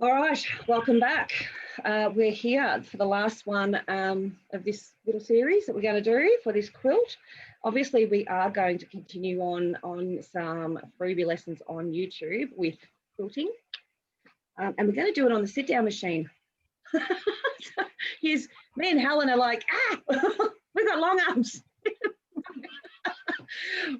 All right, welcome back. We're here for the last one of this little series that we're going to do for this quilt. Obviously, we are going to continue on some freebie lessons on YouTube with quilting. And we're going to do it on the sit-down machine. Here's me and Helen are like, we've got long arms.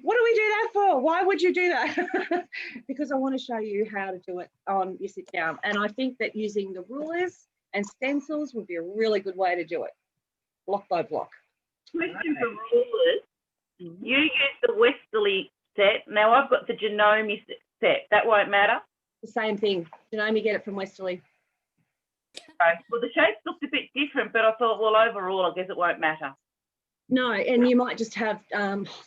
What do we do that for? Why would you do that? Because I want to show you how to do it on your sit down. And I think that using the rulers and stencils would be a really good way to do it, block by block. Question for rulers. You use the Westerly set. Now I've got the Janome set. That won't matter? The same thing. Janome, get it from Westerly. Okay. Well, the shapes looked a bit different, but I thought, well, overall, I guess it won't matter. No, and you might just have,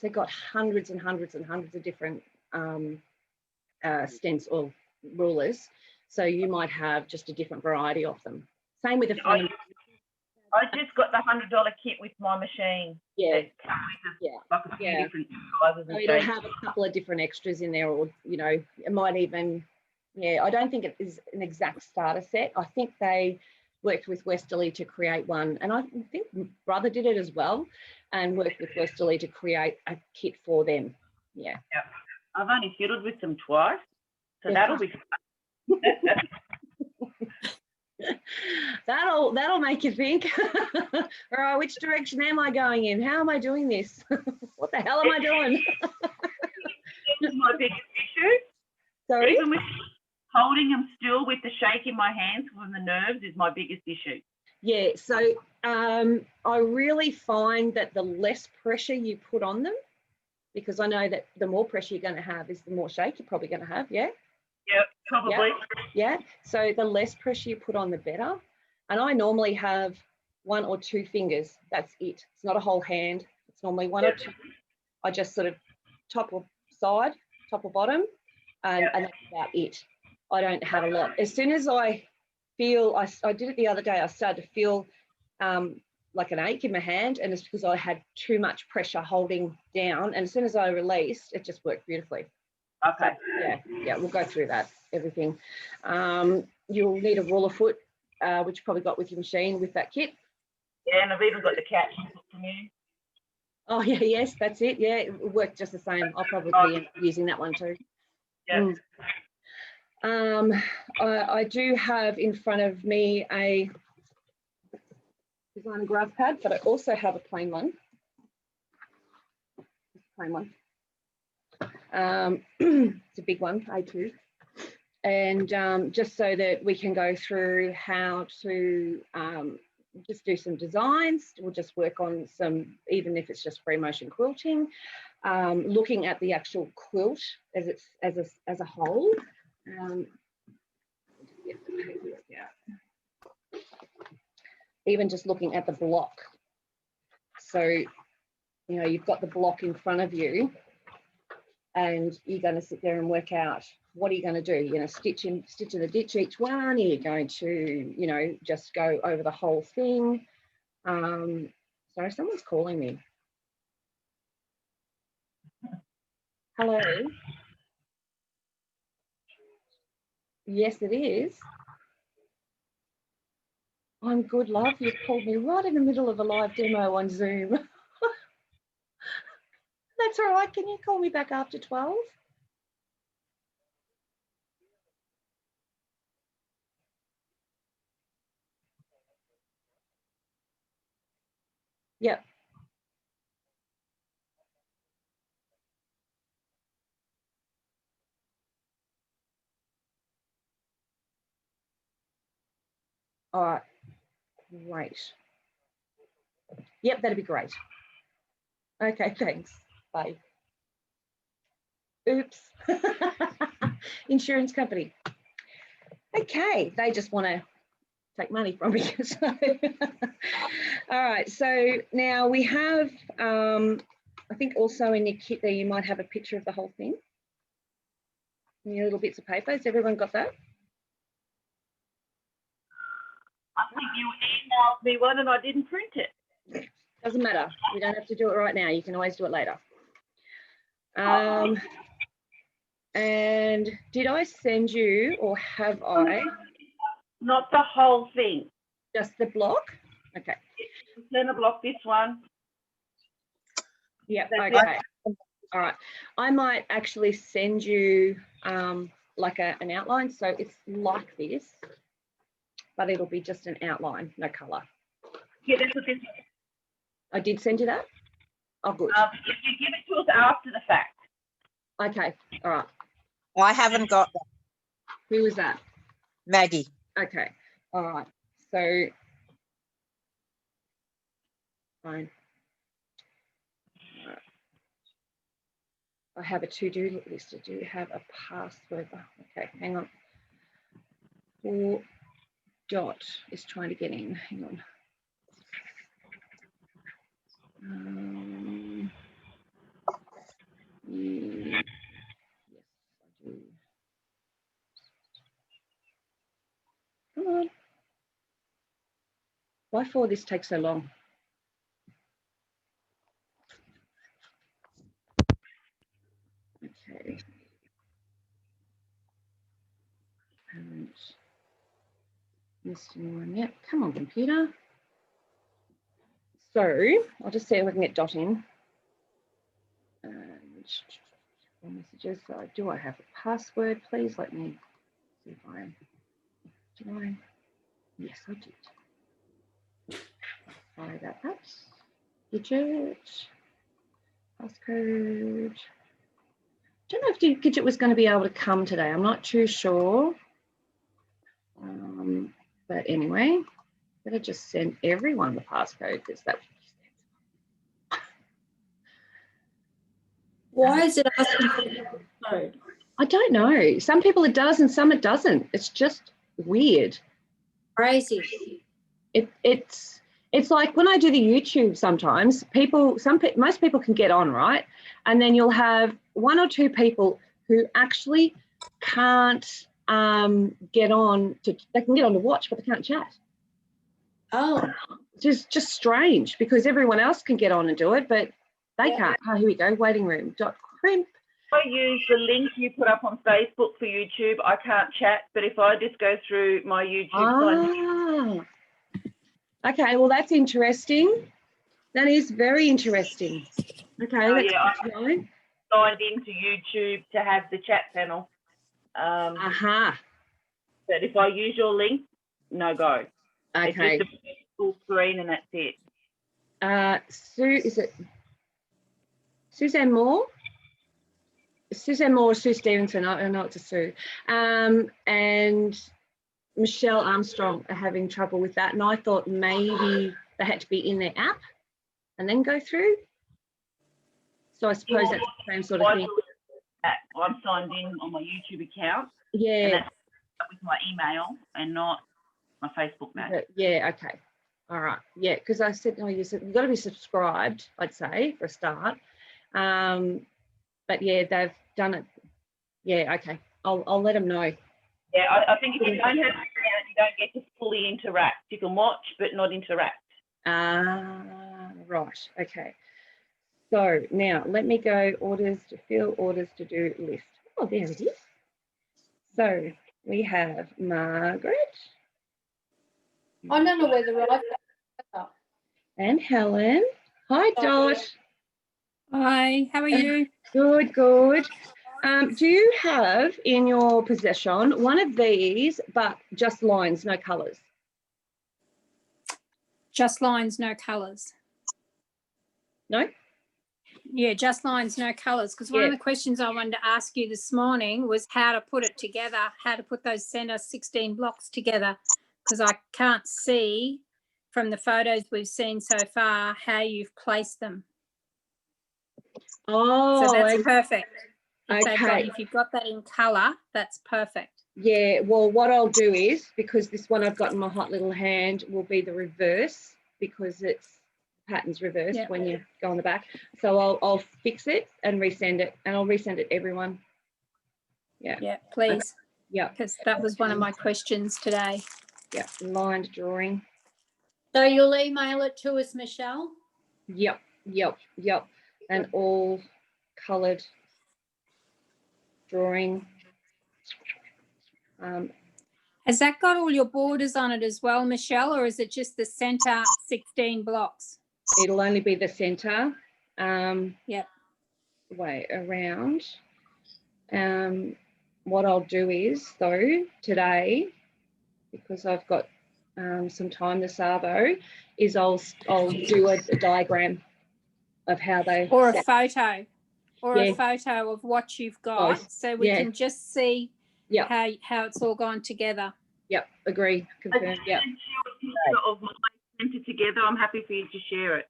they've got hundreds and hundreds and hundreds of different stencil rulers. So you might have just a different variety of them. Same with the frame. I just got the $100 kit with my machine. Yeah. Like a few different sizes and it'll have a couple of different extras in there, or, you know, it might even, I don't think it is an exact starter set. I think they worked with Westerly to create one, and I think my brother did it as well, and worked with Westerly to create a kit for them. Yeah. I've only fiddled with them twice, so that'll be fun. That'll make you think. All right, which direction am I going in? How am I doing this? What the hell am I doing? This is my biggest issue. Sorry? Even with holding them still with the shake in my hands from the nerves is my biggest issue. Yeah, so I really find that the less pressure you put on them, because I know that the more pressure you're going to have is the more shake you're probably going to have, yeah? Yep, probably. Yeah, so the less pressure you put on, the better. And I normally have 1 or 2 fingers. That's it. It's not a whole hand. It's normally 1 or 2. I just sort of top or side, top or bottom, and that's about it. I don't have a lot. As soon as I feel, I did it the other day, I started to feel like an ache in my hand, and it's because I had too much pressure holding down. And as soon as I released, it just worked beautifully. Okay. So, yeah, we'll go through that, everything. You'll need a ruler foot, which you probably got with your machine with that kit. Yeah, and I've even got the cat from you. Oh, yeah, yes, that's it. Yeah, it worked just the same. I'll probably be using that one too. Yeah. I do have in front of me a designer graph pad, but I also have a plain one. It's a big one, A2. And just so that we can go through how to just do some designs. We'll just work on some, even if it's just free motion quilting, looking at the actual quilt as a whole. Even just looking at the block. So, you know, you've got the block in front of you, and you're going to sit there and work out, what are you going to do? You're going to stitch in the ditch each one. Are you going to, you know, just go over the whole thing? Sorry, someone's calling me. Hello. Yes, it is. I'm good, love. You've called me right in the middle of a live demo on Zoom. That's all right. Can you call me back after 12? Yep. All right. Great. Yep, that'd be great. Okay, thanks. Bye. Oops. Insurance company. Okay, they just want to take money from me. So, all right, so now we have, I think also in your kit there, you might have a picture of the whole thing. Your little bits of paper. Has everyone got that? I think you emailed me one and I didn't print it. Doesn't matter. We don't have to do it right now. You can always do it later. And did I send you, or have I? Not the whole thing. Just the block? Okay. Center block, this one. Yeah, That's okay. All right. I might actually send you like an outline. So it's like this, but it'll be just an outline, no colour. Yeah, that's what this is. I did send you that? Oh, good. If you give it to us after the fact. Okay. All right. I haven't got that. Who was that? Maggie. Okay. All right. So, fine. I have a to-do list. I do have a password. Oh, okay, hang on. Dot is trying to get in. Hang on. Yes, I do. Come on. Why for this takes so long? Okay. And missed one. Yep. Come on, computer. So I'll just see if I can get dot in. And messages. So do I have a password? Please let me see if I am. Do I? Yes, I did. Sorry about that. Gidget. Passcode. Don't know if Gidget was going to be able to come today. I'm not too sure. But anyway, better just send everyone the passcode because that. Why is it asking for the code? I don't know. Some people it does and some it doesn't. It's just weird. Crazy. It's like when I do the YouTube sometimes, most people can get on, right? And then you'll have one or two people who actually can't get on they can get on to watch, but they can't chat. Oh. It's just strange because everyone else can get on and do it, but they can't. Oh, here we go. Waiting room. Crimp. I use the link you put up on Facebook for YouTube. I can't chat, but if I just go through my YouTube Okay, well, that's interesting. That is very interesting. Okay, that's good to know. Signed into YouTube to have the chat panel. Aha. But if I use your link, no go. Okay. It's just a full screen and that's it. Is it Suzanne Moore? Suzanne Moore or Sue Stevenson? I know it's a Sue. And Michelle Armstrong are having trouble with that. And I thought maybe they had to be in their app and then go through. So I suppose that's the same sort of thing. I'm signed in on my YouTube account. Yeah. And that's with my email and not my Facebook now. Yeah, okay. All right. Yeah, because I said, you've got to be subscribed, I'd say, for a start. But yeah, they've done it. Yeah, okay. I'll let them know. Yeah, I think if you don't have an account, you don't get to fully interact. You can watch, but not interact. Right. Okay. So now let me go orders to fill, orders to do list. Oh, there it is. So we have Margaret. I don't know whether I've got that. And Helen. Hi, Dot. Hi, how are you? Good, good. Do you have in your possession one of these, but just lines, no colours? Just lines, no colours. No? Yeah, just lines, no colours. Because one of the questions I wanted to ask you this morning was how to put it together, how to put those centre 16 blocks together, because I can't see from the photos we've seen so far how you've placed them. Oh, so that's perfect. Okay. If you've got that in colour, that's perfect. Yeah, well, what I'll do is, because this one I've got in my hot little hand will be the reverse, because it's pattern's reversed when you go on the back. So I'll fix it and resend it, and I'll resend it to everyone. Yeah. Yeah, please. Yeah. Because that was one of my questions today. Yeah, lined drawing. So you'll email it to us, Michelle? Yep. And all coloured drawing. Has that got all your borders on it as well, Michelle, or is it just the centre 16 blocks? It'll only be the centre. Yep. Way around. What I'll do is, though, today, because I've got some time this arvo, is I'll do a diagram of how they Or a photo. Or Yeah. a photo of what you've got, Both. so we Yeah. can just see Yep. how it's all gone together. Yep, agree, confirm. Yep. I can share a picture of my centre together. I'm happy for you to share it.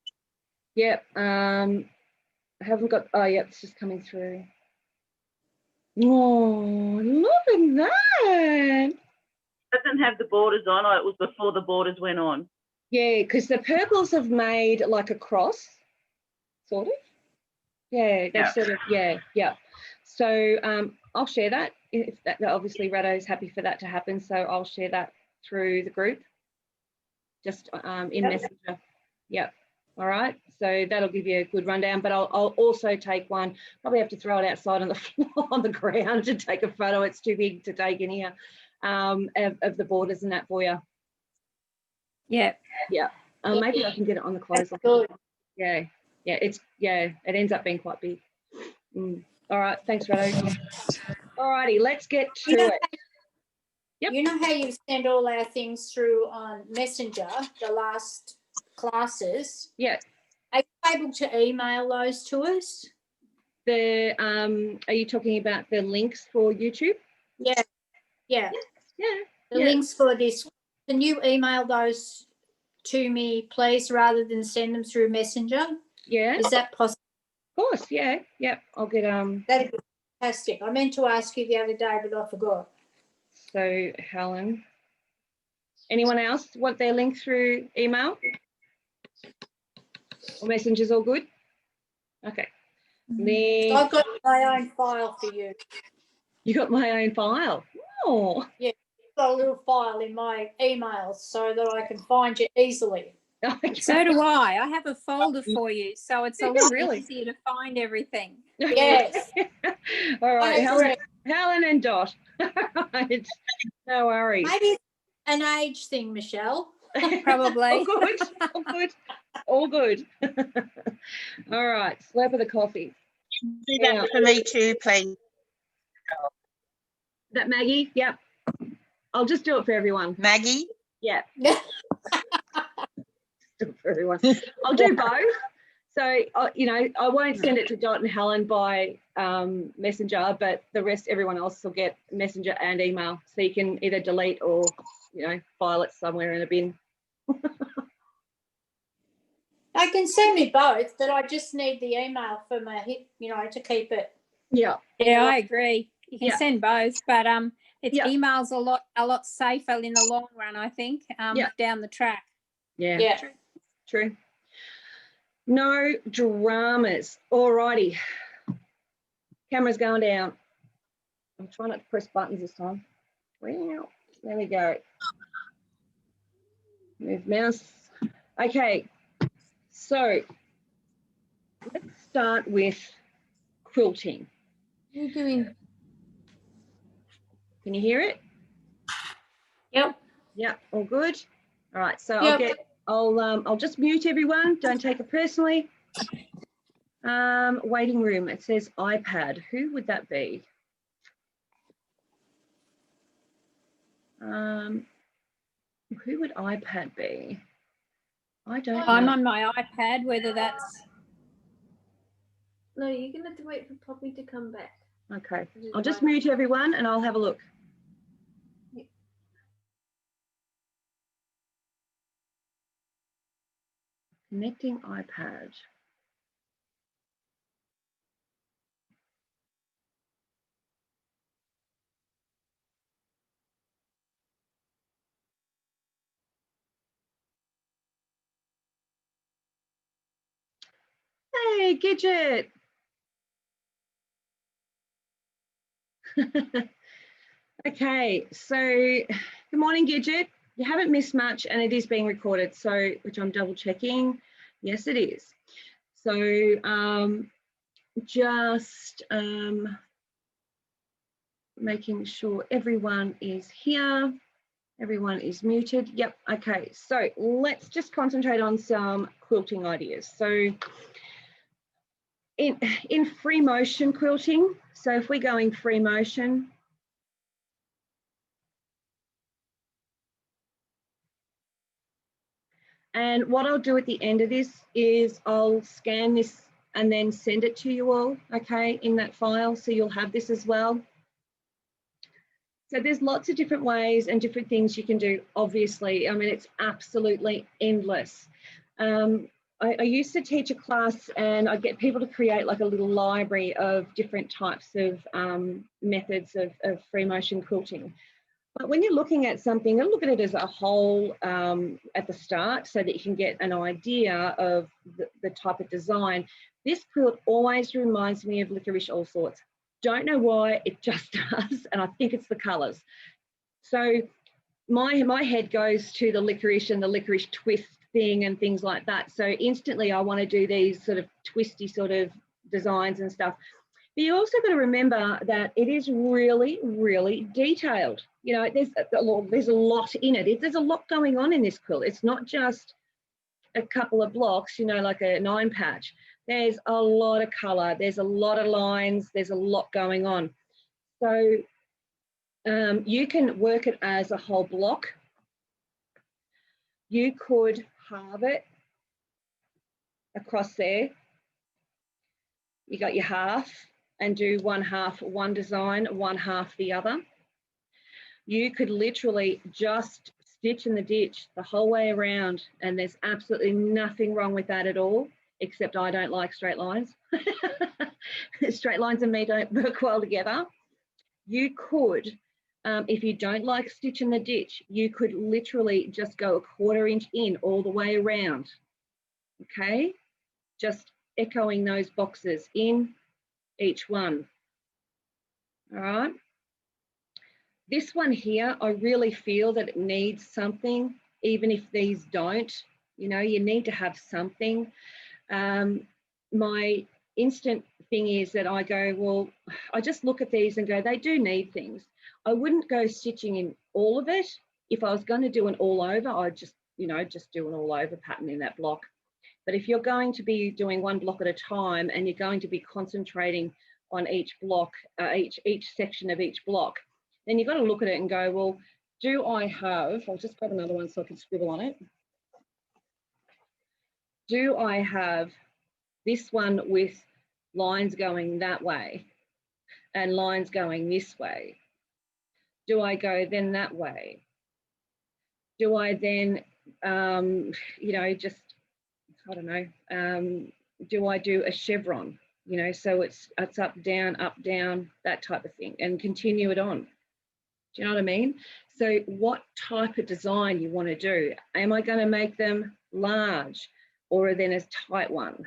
Yep. I haven't got. Oh, yep. It's just coming through. Oh, look at that. Doesn't have the borders on, or it was before the borders went on. Yeah, because the purples have made like a cross, sort of. Yeah, they've Yeah. sort of. Yeah. So I'll share that. If that obviously Rado's happy for that to happen, so I'll share that through the group, just in Messenger. Yep. All right. So that'll give you a good rundown. But I'll also take one. Probably have to throw it outside on the floor, on the ground to take a photo. It's too big to take in here. Of the borders and that for you. Yeah. Yeah. Maybe I can get it on the clothesline. Good. Yeah. It ends up being quite big. All right. Thanks, Rado. All righty. Let's get to it. Yep. You know how you send all our things through on Messenger, the last classes? Yeah. Are you able to email those to us? Are you talking about the links for YouTube? Yeah. Yeah. The links for this. Can you email those to me, please, rather than send them through Messenger? Yeah. Is that possible? Of course. Yeah. Yep. I'll get That'd be fantastic. I meant to ask you the other day, but I forgot. So Helen. Anyone else want their link through email? Or Messenger's all good? Okay. Then I've got my own file for you. you got my own file. Oh. I've got a little file in my emails so that I can find you easily. Okay. So do I. I have a folder for you, so it's a lot Really? easier to find everything. Yes. All right, I agree. Helen and Dot. Right. No worries. Maybe it's an age thing, Michelle. Probably. All good. All good. All good. All right. Slurp of the coffee. Do that for me too, please. That Maggie? Yep. I'll just do it for everyone. Maggie? Yeah. Do it for everyone. I'll do both. So, I won't send it to Dot and Helen by Messenger, but the rest, everyone else will get Messenger and email. So you can either delete or, file it somewhere in a bin. I can send me both, but I just need the email for my to keep it. Yeah. Yeah, I agree. You can send both, but it's Yeah. emails a lot safer in the long run, I think, down the track. Yeah. True. No dramas. All righty. Camera's going down. I'm trying not to press buttons this time. Well, there we go. Move mouse. Okay. So let's start with quilting. What are you doing? Can you hear it? Yep. Yeah, all good. All right, so Yep. I'll just mute everyone. Don't take it personally. Waiting room. It says iPad. Who would that be? Who would iPad be? I don't know. I'm on my iPad, whether that's... No, you're going to have to wait for Poppy to come back. Okay, I'll just mute everyone and I'll have a look. Yeah. Connecting iPad. Hey, Gidget. Okay, so good morning, Gidget. You haven't missed much and it is being recorded, so which I'm double checking. Yes, it is. So just making sure everyone is here. Everyone is muted. Yep. Okay. So let's just concentrate on some quilting ideas. So in free motion quilting, so if we're going free motion, and what I'll do at the end of this is I'll scan this and then send it to you all, okay, in that file. So you'll have this as well. So there's lots of different ways and different things you can do, obviously. I mean, it's absolutely endless. I used to teach a class and I'd get people to create like a little library of different types of methods of free motion quilting. But when you're looking at something, look at it as a whole at the start so that you can get an idea of the type of design. This quilt always reminds me of Licorice All Sorts. Don't know why, it just does, and I think it's the colours. So my head goes to the licorice and the licorice twist thing and things like that. So instantly I want to do these sort of twisty sort of designs and stuff. But you also got to remember that it is really, really detailed. You know, there's a lot in it. There's a lot going on in this quilt. It's not just a couple of blocks, you know, like a 9-patch. There's a lot of colour. There's a lot of lines. There's a lot going on. So you can work it as a whole block. You could halve it across there. You got your half and do one half one design, one half the other. You could literally just stitch in the ditch the whole way around, and there's absolutely nothing wrong with that at all, except I don't like straight lines. Straight lines and me don't work well together. You could, if you don't like stitch in the ditch, you could literally just go a 1/4 inch in all the way around, okay? Just echoing those boxes in each one, all right? This one here, I really feel that it needs something, even if these don't, you know, you need to have something. My instant thing is that I go, well, I just look at these and go, they do need things. I wouldn't go stitching in all of it. If I was going to do an all over, I'd just, you know, just do an all over pattern in that block. But if you're going to be doing one block at a time and you're going to be concentrating on each block, each section of each block, then you've got to look at it and go, well, do I have, I'll just grab another one so I can scribble on it. Do I have this one with lines going that way and lines going this way? Do I go then that way? Do I then, you know, just, I don't know, do I do a chevron? You know, so it's up, down, that type of thing, and continue it on. Do you know what I mean? So what type of design you want to do? Am I going to make them large or then a tight one?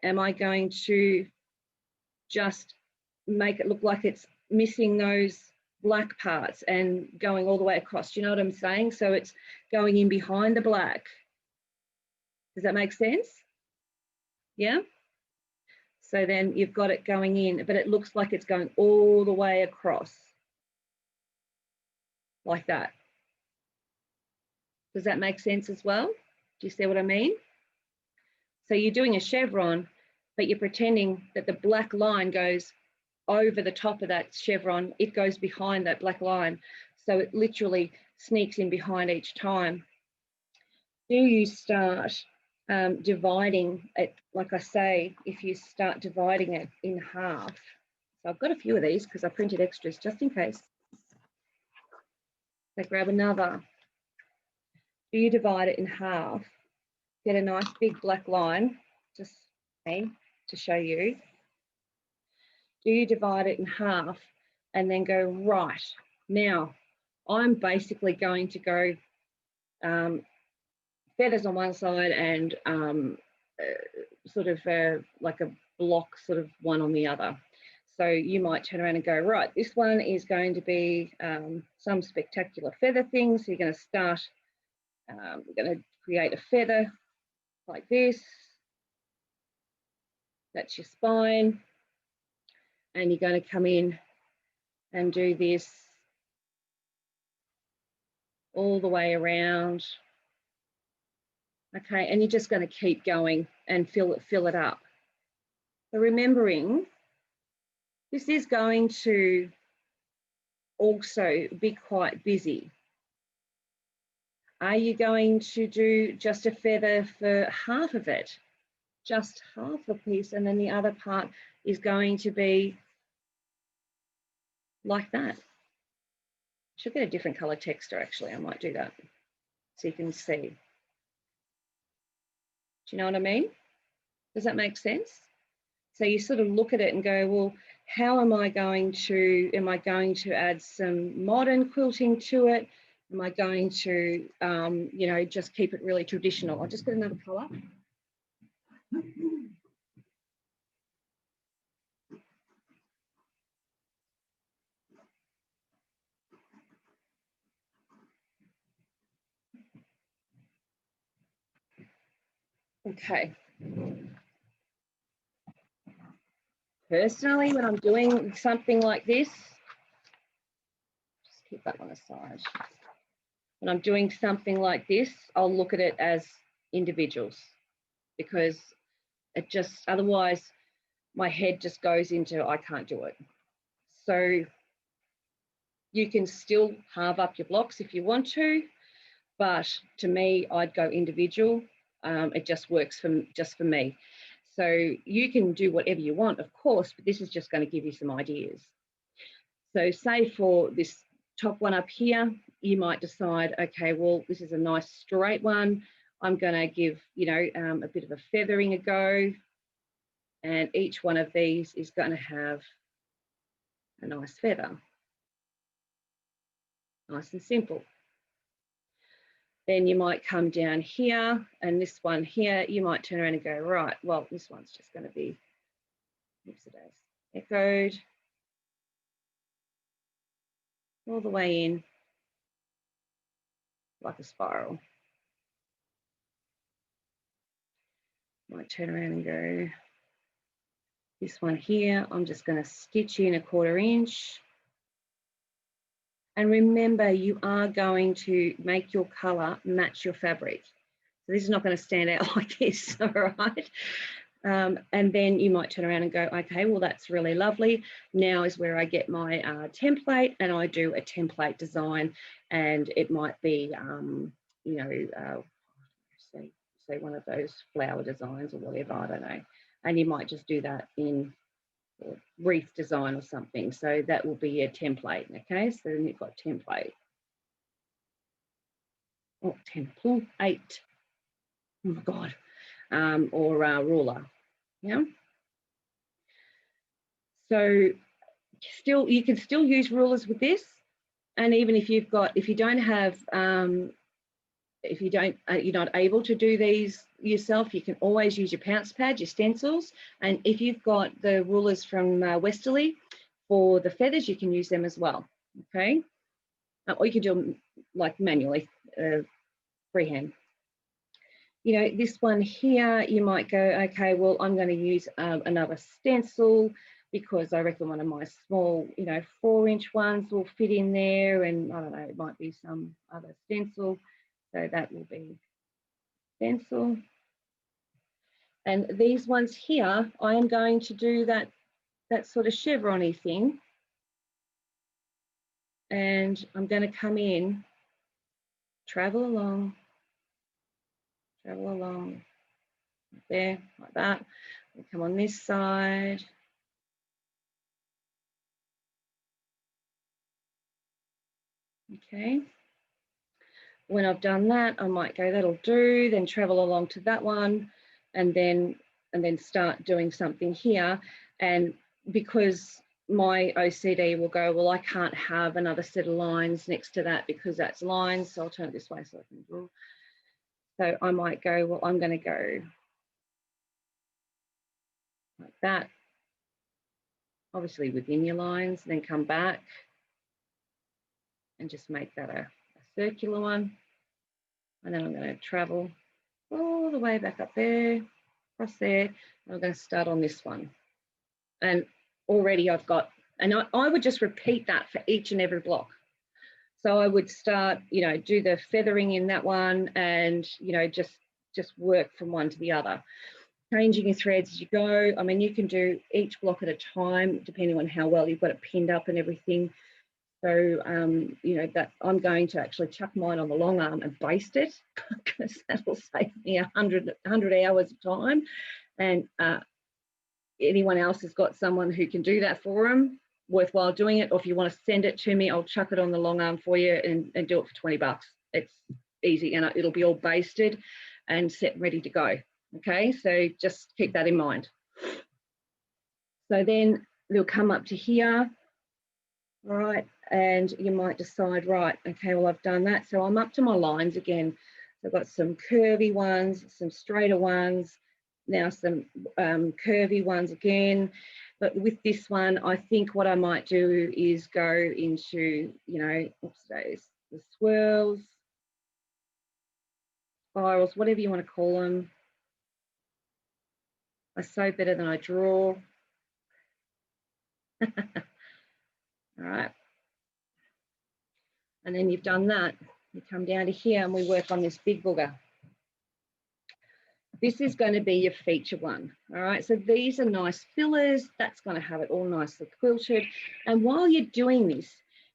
Am I going to just make it look like it's missing those black parts and going all the way across? Do you know what I'm saying? So it's going in behind the black. Does that make sense? Yeah? So then you've got it going in, but it looks like it's going all the way across. Like that. Does that make sense as well? Do you see what I mean? So you're doing a chevron, but you're pretending that the black line goes over the top of that chevron. It goes behind that black line. So it literally sneaks in behind each time. Do you start dividing it, like I say, if you start dividing it in half? So I've got a few of these because I printed extras just in case. So grab another. Do you divide it in half? Get a nice big black line, just to show you. Do you divide it in half and then go, right, now I'm basically going to go feathers on one side and sort of like a block sort of one on the other. So you might turn around and go, right, this one is going to be some spectacular feather thing. So you're going to start, we're going to create a feather like this. That's your spine. And you're going to come in and do this all the way around. Okay, and you're just going to keep going and fill it up. So remembering, this is going to also be quite busy. Are you going to do just a feather for half of it? Just half the piece, and then the other part is going to be like that. Should get a different color texture actually. I might do that so you can see. Do you know what I mean? Does that make sense? So you sort of look at it and go, well, how am I going to add some modern quilting to it? Am I going to, you know, just keep it really traditional? I'll just get another color. Okay. Personally, when I'm doing something like this, just keep that one aside. When I'm doing something like this, I'll look at it as individuals, because it just, otherwise my head just goes into, I can't do it. So you can still halve up your blocks if you want to, but to me, I'd go individual. It just works for me. So you can do whatever you want, of course, but this is just going to give you some ideas. So say for this top one up here, you might decide, okay, well, this is a nice straight one. I'm going to give, you know, a bit of a feathering a go. And each one of these is going to have a nice feather. Nice and simple. Then you might come down here, and this one here, you might turn around and go, right, well, this one's just going to be, oops, it is, echoed all the way in like a spiral. Might turn around and go, this one here, I'm just going to stitch in 1/4 inch. And remember, you are going to make your colour match your fabric. So this is not going to stand out like this, all right? And then you might turn around and go, okay, well, that's really lovely. Now is where I get my template, and I do a template design, and it might be, you know, say one of those flower designs or whatever, I don't know. And you might just do that in a wreath design or something. So that will be your template, okay? So then you've got template. Oh, template. Oh my God. Or ruler, yeah? So still, you can still use rulers with this. And even if you've got, if you don't have, if you don't, you're not able to do these yourself, you can always use your pounce pad, your stencils. And if you've got the rulers from Westerly for the feathers, you can use them as well, okay? Or you can do them like manually, freehand. You know, this one here, you might go, okay, well, I'm going to use another stencil, because I reckon one of my small, you know, 4-inch ones will fit in there, and I don't know, it might be some other stencil. So that will be stencil. And these ones here, I am going to do that sort of chevron-y thing. And I'm going to come in, travel along, there, like that. And come on this side. Okay. When I've done that, I might go, that'll do, then travel along to that one, and then start doing something here. And because my OCD will go, well, I can't have another set of lines next to that because that's lines, so I'll turn it this way so I can draw. So I might go, well, I'm going to go like that, obviously within your lines, then come back and just make that a circular one. And then I'm going to travel all the way back up there, across there. I'm going to start on this one. And already I've got, and I would just repeat that for each and every block. So I would start, do the feathering in that one and, just work from one to the other. Changing your threads as you go. I mean, you can do each block at a time, depending on how well you've got it pinned up and everything. So, that I'm going to actually chuck mine on the long arm and baste it because that'll save me 100 hours of time. And anyone else has got someone who can do that for them, worthwhile doing it. Or if you want to send it to me, I'll chuck it on the long arm for you and do it for 20 bucks. It's easy and it'll be all basted and set ready to go. Okay, so just keep that in mind. So then they'll come up to here, right, and you might decide, right, okay, well, I've done that. So I'm up to my lines again. So I've got some curvy ones, some straighter ones, now some curvy ones again. But with this one, I think what I might do is go into, the swirls, spirals, whatever you want to call them. I sew better than I draw. All right. And then you've done that. You come down to here and we work on this big booger. This is going to be your feature one. All right. So these are nice fillers. That's going to have it all nicely quilted. And while you're doing this,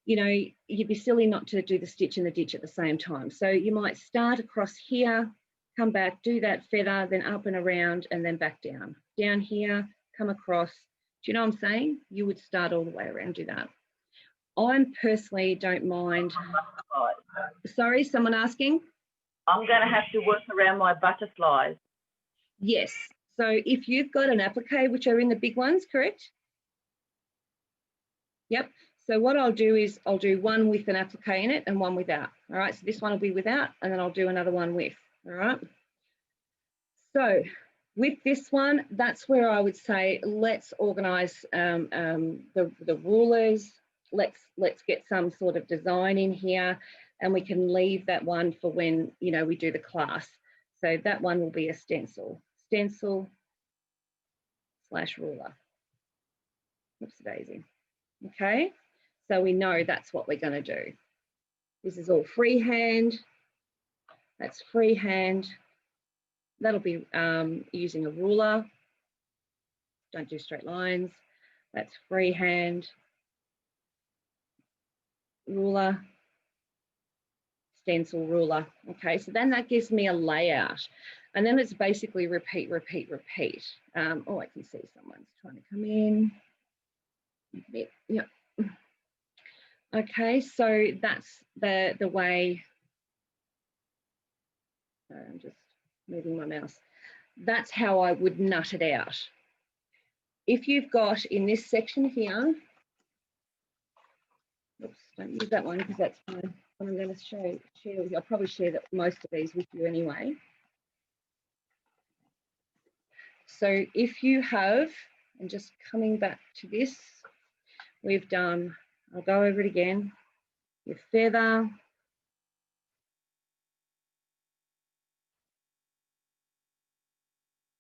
you'd be silly not to do the stitch and the ditch at the same time. So you might start across here, come back, do that feather, then up and around, and then back down. Down here, come across. Do you know what I'm saying? You would start all the way around, do that. I personally don't mind. Sorry, someone asking? I'm going to have to work around my butterflies. Yes. So if you've got an applique, which are in the big ones, correct? Yep. So what I'll do is I'll do one with an applique in it and one without. All right. So this one will be without, and then I'll do another one with. All right. So with this one, that's where I would say let's organise the rulers. Let's get some sort of design in here, and we can leave that one for when we do the class. So that one will be a stencil / ruler. Oops, daisy. Okay, so we know that's what we're going to do. This is all freehand. That's freehand. That'll be using a ruler. Don't do straight lines. That's freehand. Ruler. Stencil, ruler. Okay, so then that gives me a layout. And then it's basically repeat, repeat, repeat. Oh, I can see someone's trying to come in. Yeah. Okay, so that's the way. I'm just moving my mouse. That's how I would nut it out. If you've got in this section here, oops, don't use that one because that's fine. I'm going to share with you. I'll probably share most of these with you anyway. So if you have, and just coming back to this, we've done, I'll go over it again, your feather,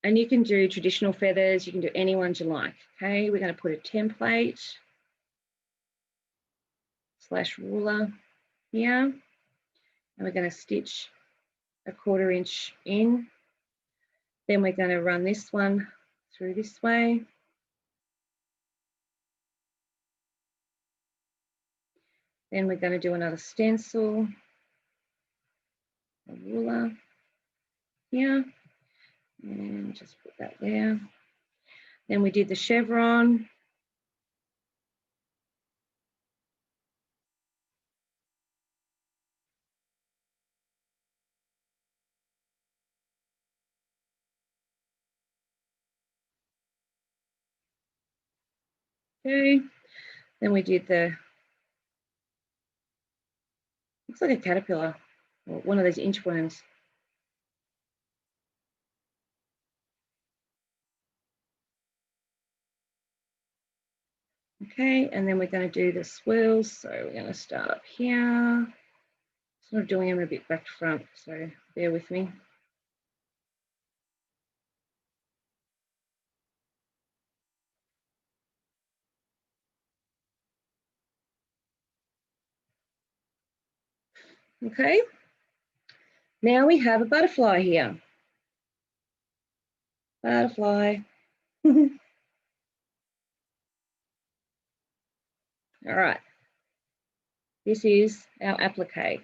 and you can do traditional feathers, you can do any ones you like. Okay, we're going to put a template / ruler here, and we're going to stitch a 1/4 inch in. Then we're going to run this one through this way. Then we're going to do another stencil, a ruler here, and just put that there. Then we did the chevron. Okay, then we did the, looks like a caterpillar, or one of those inchworms. Okay, and then we're going to do the swirls. So we're going to start up here. Sort of doing them a bit back to front, so bear with me. Okay. Now we have a butterfly here. Butterfly. All right. This is our applique.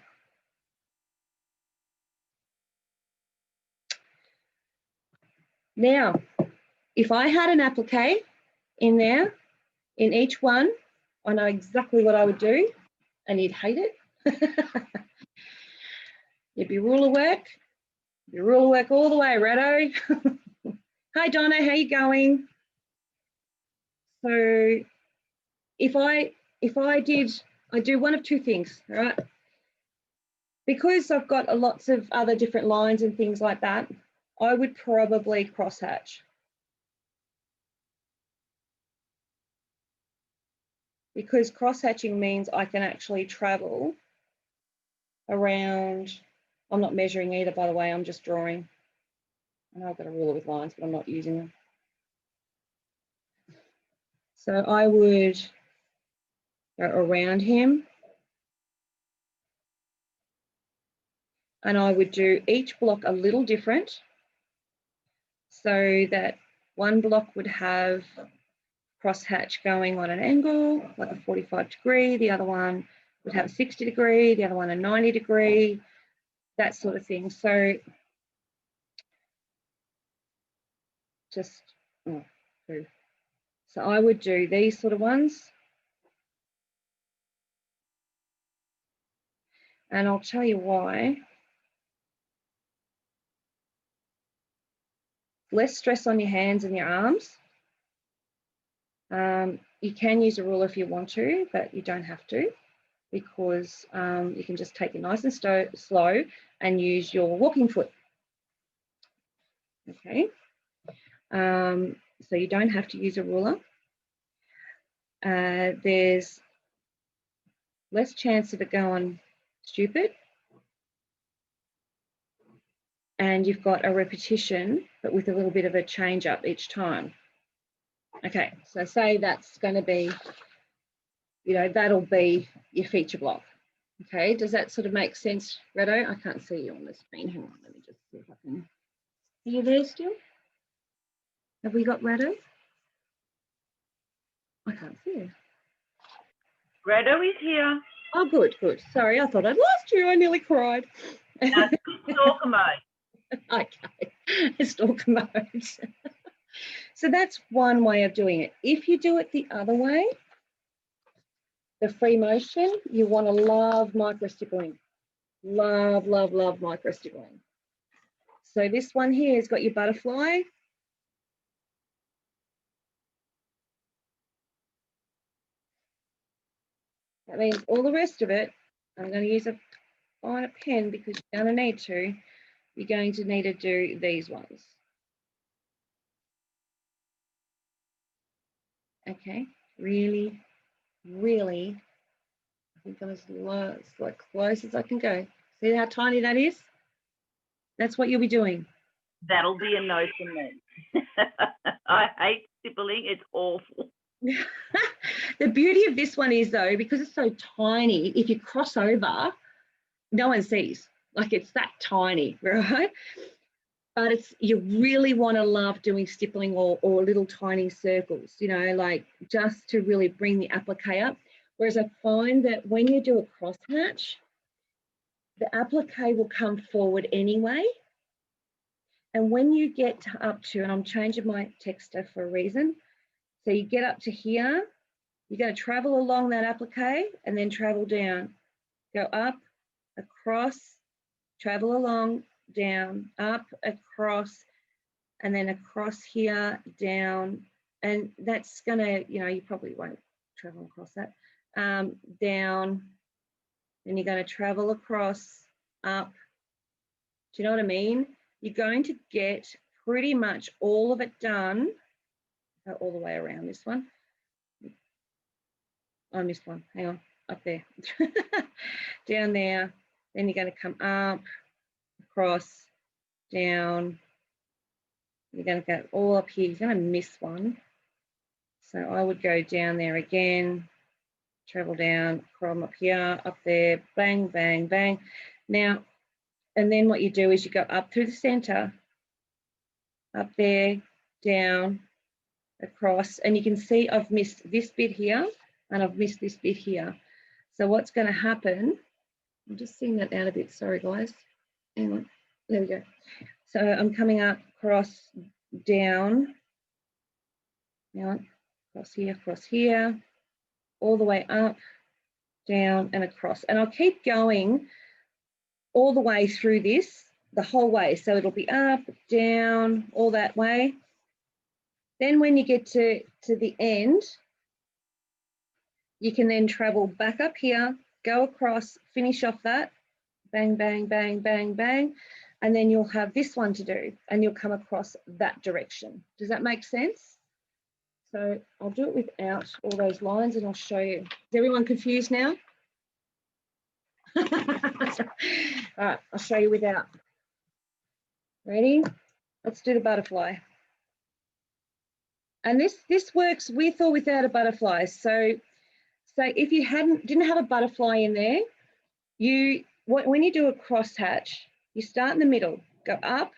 Now, if I had an applique in there, in each one, I know exactly what I would do, and you'd hate it. It'd be ruler work. It'd be ruler work all the way, Redo. Hi, Donna, how you going? So if I do one of two things, all right? Because I've got lots of other different lines and things like that, I would probably crosshatch. Because crosshatching means I can actually travel around. I'm not measuring either, by the way, I'm just drawing. I know I've got a ruler with lines, but I'm not using them. So I would go around him, and I would do each block a little different, so that one block would have crosshatch going on an angle, like a 45 degree, the other one would have a 60 degree, the other one a 90 degree, that sort of thing. So just, so I would do these sort of ones. And I'll tell you why. Less stress on your hands and your arms. You can use a ruler if you want to, but you don't have to, because you can just take it nice and slow and use your walking foot. Okay. So you don't have to use a ruler. There's less chance of it going stupid. And you've got a repetition, but with a little bit of a change up each time. Okay, so say that's going to be, you know, that'll be your feature block. Okay, does that sort of make sense, Redo? I can't see you on the screen. Hang on, let me just see if I can. Are you there still? Have we got Redo? I can't see you. Redo is here. Oh, good, good. Sorry, I thought I'd lost you. I nearly cried. Stalker mode. Okay, stalker mode. So that's one way of doing it. If you do it the other way, the free motion, you want to love micro stippling. Love, love, love micro stippling. So this one here has got your butterfly. That means all the rest of it, I'm going to use a finer pen because you're going to need to. You're going to need to do these ones. Okay, really, really, I think I'm as close as I can go. See how tiny that is? That's what you'll be doing. That'll be a no from me. I hate stippling. It's awful. The beauty of this one is, though, because it's so tiny, if you cross over, no one sees. Like, it's that tiny, right? But it's, you really want to love doing stippling or little tiny circles, you know, like just to really bring the applique up. Whereas I find that when you do a crosshatch, the applique will come forward anyway. And when you get up to, and I'm changing my texture for a reason, so you get up to here, you're going to travel along that applique and then travel down. Go up, across, travel along, down, up, across, and then across here, down. And that's going to, you know, you probably won't travel across that. Down, then you're going to travel across, up. Do you know what I mean? You're going to get pretty much all of it done. Go all the way around this one. I missed one. Hang on, up there. Down there. Then you're going to come up, across, down. You're going to go all up here. You're going to miss one. So I would go down there again, travel down, from up here, up there, bang, bang, bang. Now, and then what you do is you go up through the center, up there, down, across, and you can see I've missed this bit here and I've missed this bit here. So what's going to happen, I'm just seeing that out a bit, sorry guys, hang on, there we go. So I'm coming up, across, down, across here, all the way up, down and across. And I'll keep going all the way through this, the whole way. So it'll be up, down, all that way. Then when you get to the end, you can then travel back up here, go across, finish off that, bang, bang, bang, bang, bang, and then you'll have this one to do, and you'll come across that direction. Does that make sense? So I'll do it without all those lines and I'll show you. Is everyone confused now? All right, I'll show you without. Ready? Let's do the butterfly. And this works with or without a butterfly. So if you didn't have a butterfly in there, when you do a crosshatch, you start in the middle, go up,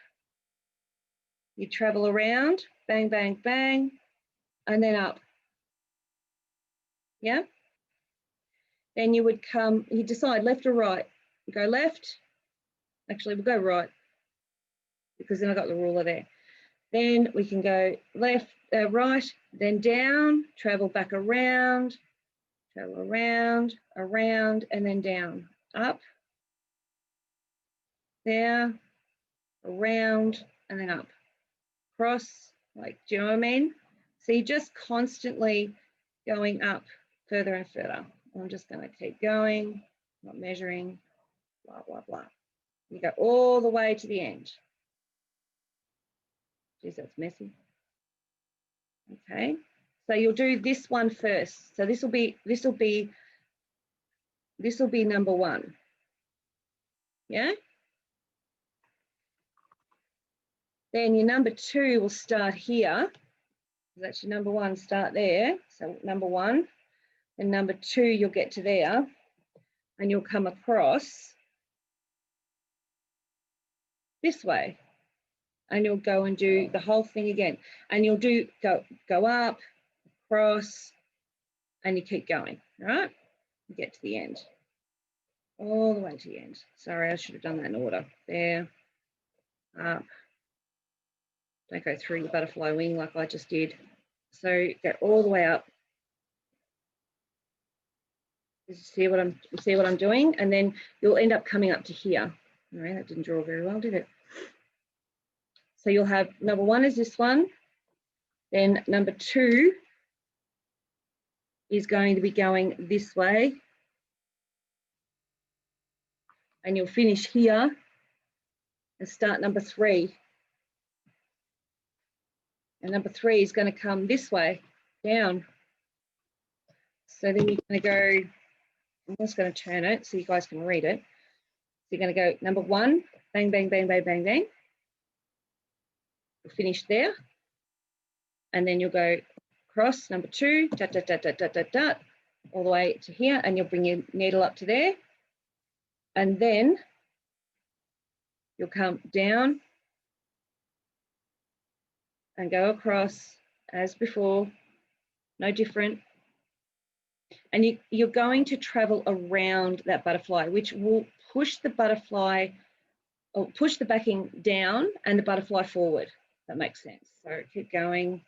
you travel around, bang, bang, bang, and then up. Yeah? Then you would come, you decide left or right. You go left, actually we'll go right, because then I got the ruler there. Then we can go left, right, then down, travel back around, around, and then down, up, there, around, and then up, cross, like, do you know what I mean? So you're just constantly going up further and further. I'm just going to keep going, not measuring, blah, blah, blah. You go all the way to the end. Geez, that's messy. Okay, so you'll do this one first. So this will be number one. Yeah. Then your number two will start here. That's your number one, start there. So number one, and number two, you'll get to there, and you'll come across this way, and you'll go and do the whole thing again. And you'll do go up, across, and you keep going. All right, you get to the end, all the way to the end. Sorry, I should have done that in order. There, up. Don't go through the butterfly wing like I just did. So go all the way up. You see what I'm doing, and then you'll end up coming up to here. All right, that didn't draw very well, did it? So you'll have number one is this one, then number two is going to be going this way, and you'll finish here and start number three. And number three is going to come this way, down. So then you're going to go, I'm just going to turn it so you guys can read it. So you're going to go number one, bang, bang, bang, bang, bang, bang. You'll finish there. And then you'll go across number two, dot, dot, dot, dot, dot, dot, dot, all the way to here, and you'll bring your needle up to there. And then you'll come down and go across as before, no different. And you're going to travel around that butterfly, which will push the butterfly, or push the backing down and the butterfly forward. That makes sense. So keep going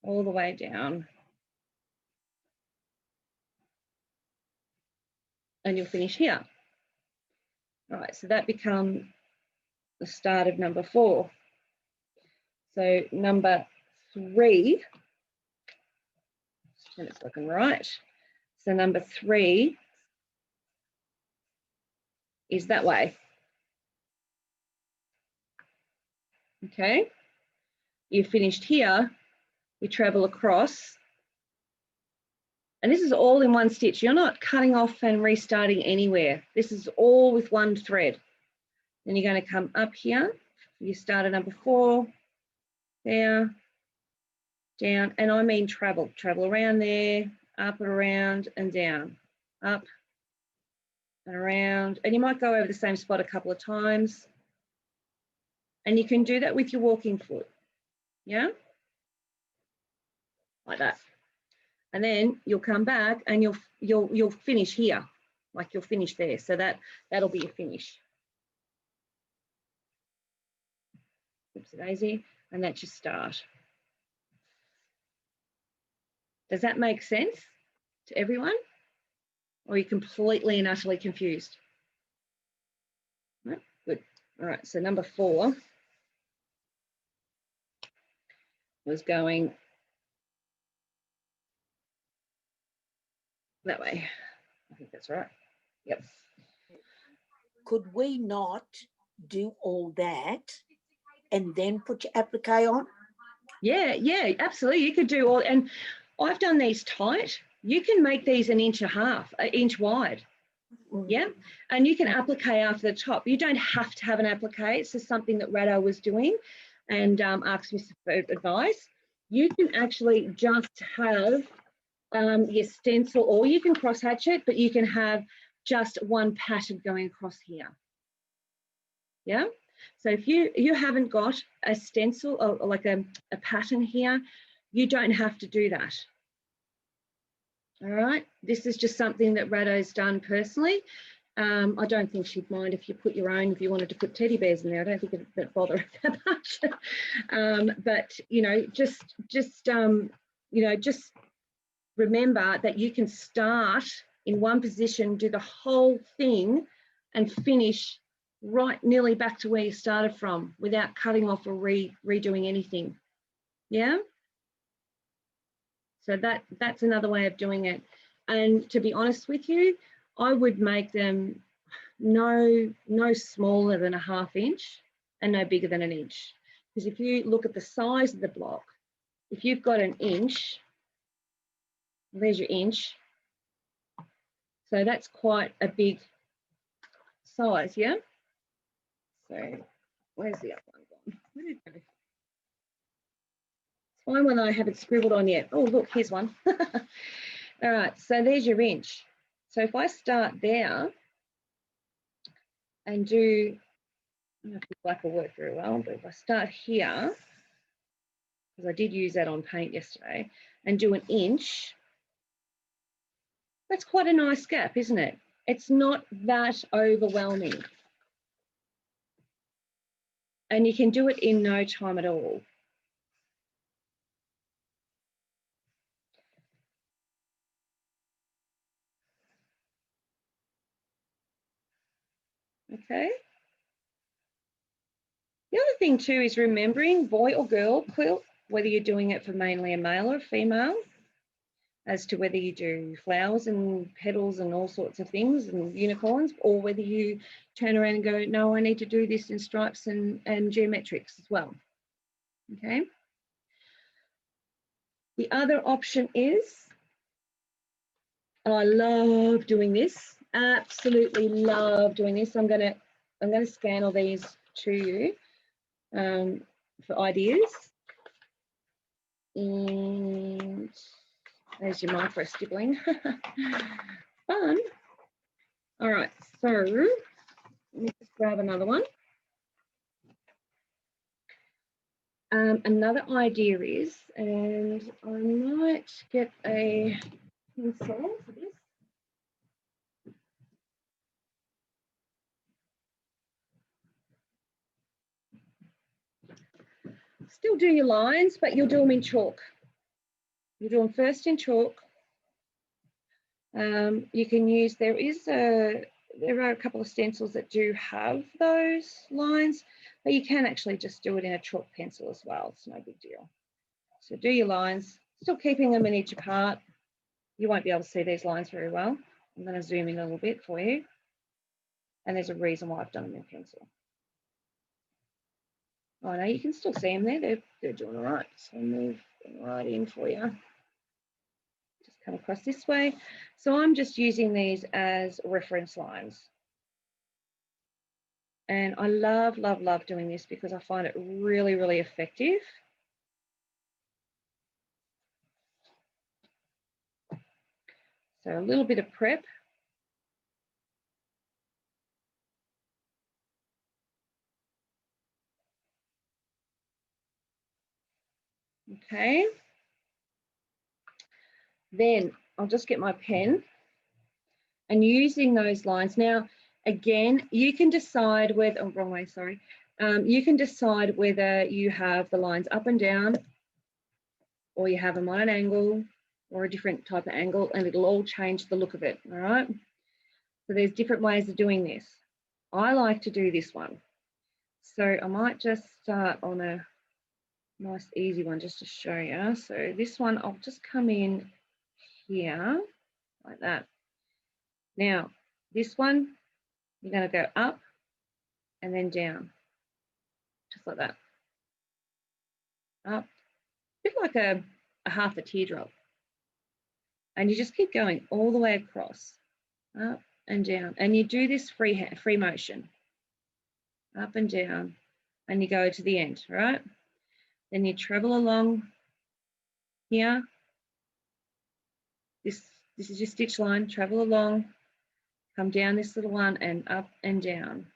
all the way down. And you'll finish here. All right, so that becomes the start of number four. So number three, and it's looking right. So number three is that way. Okay, you finished here, you travel across, and this is all in one stitch. You're not cutting off and restarting anywhere. This is all with one thread. Then you're going to come up here. You start at number four, there, down, and I mean travel around there, up and around and down, up and around, and you might go over the same spot a couple of times. And you can do that with your walking foot, yeah? Like that. And then you'll come back and you'll finish here, like you'll finish there. So that'll be a finish. Oops, daisy, and that's your start. Does that make sense to everyone? Or are you completely and utterly confused? No? Good. All right, so number 4 was going that way. I think that's right. Yep. Could we not do all that and then put your applique on? Yeah, absolutely. You could do all, and I've done these tight. You can make these 1.5 inch wide. Yeah, and you can applique after the top. You don't have to have an applique. It's just something that Rado was doing and asked me for advice. You can actually just have your stencil, or you can cross hatch it, but you can have just one pattern going across here. Yeah, so if you haven't got a stencil or like a pattern here, you don't have to do that. All right, this is just something that Rado's done personally. I don't think she'd mind if you put your own, if you wanted to put teddy bears in there. I don't think it'd bother her that much. But, you know, just remember that you can start in one position, do the whole thing and finish right nearly back to where you started from without cutting off or redoing anything. Yeah? So that's another way of doing it. And to be honest with you, I would make them no smaller than 1/2 inch and no bigger than 1 inch. Because if you look at the size of the block, if you've got 1 inch, there's your inch. So that's quite a big size, yeah? So where's the other one gone? Where did it go? It's fine when I haven't scribbled on yet. Oh, look, here's one. All right, so there's your inch. So if I start there and do, I don't know if the black will work very well, but if I start here, because I did use that on paint yesterday, and do 1 inch, that's quite a nice gap, isn't it? It's not that overwhelming. And you can do it in no time at all. Okay. The other thing too is remembering boy or girl quilt, whether you're doing it for mainly a male or a female, as to whether you do flowers and petals and all sorts of things and unicorns, or whether you turn around and go, no, I need to do this in stripes and geometrics as well. Okay. The other option is, and I love doing this, absolutely love doing this. I'm gonna scan all these to you for ideas. And there's your micro stippling. Fun. All right, so let me just grab another one. Another idea is, and I might get a pencil for this. Still do your lines, but you'll do them in chalk. You do them first in chalk. You can use, there are a couple of stencils that do have those lines, but you can actually just do it in a chalk pencil as well. It's no big deal. So do your lines, still keeping them 1 inch apart. You won't be able to see these lines very well. I'm going to zoom in a little bit for you. And there's a reason why I've done them in pencil. Oh no, you can still see them there. They're doing all right. So move them right in for you. Just come across this way. So I'm just using these as reference lines. And I love, love, love doing this because I find it really, really effective. So a little bit of prep. Okay. Then I'll just get my pen and using those lines. Now, again, you can decide whether, oh, wrong way, sorry. You can decide whether you have the lines up and down or you have them on an angle or a different type of angle, and it'll all change the look of it, all right? So there's different ways of doing this. I like to do this one. So I might just start on a nice easy one just to show you. So this one, I'll just come in here like that. Now, this one, you're going to go up and then down, just like that. Up, a bit like a half a teardrop. And you just keep going all the way across, up and down. And you do this free motion, up and down, and you go to the end, right? Then you travel along here. This is your stitch line, travel along, come down this little one and up and down.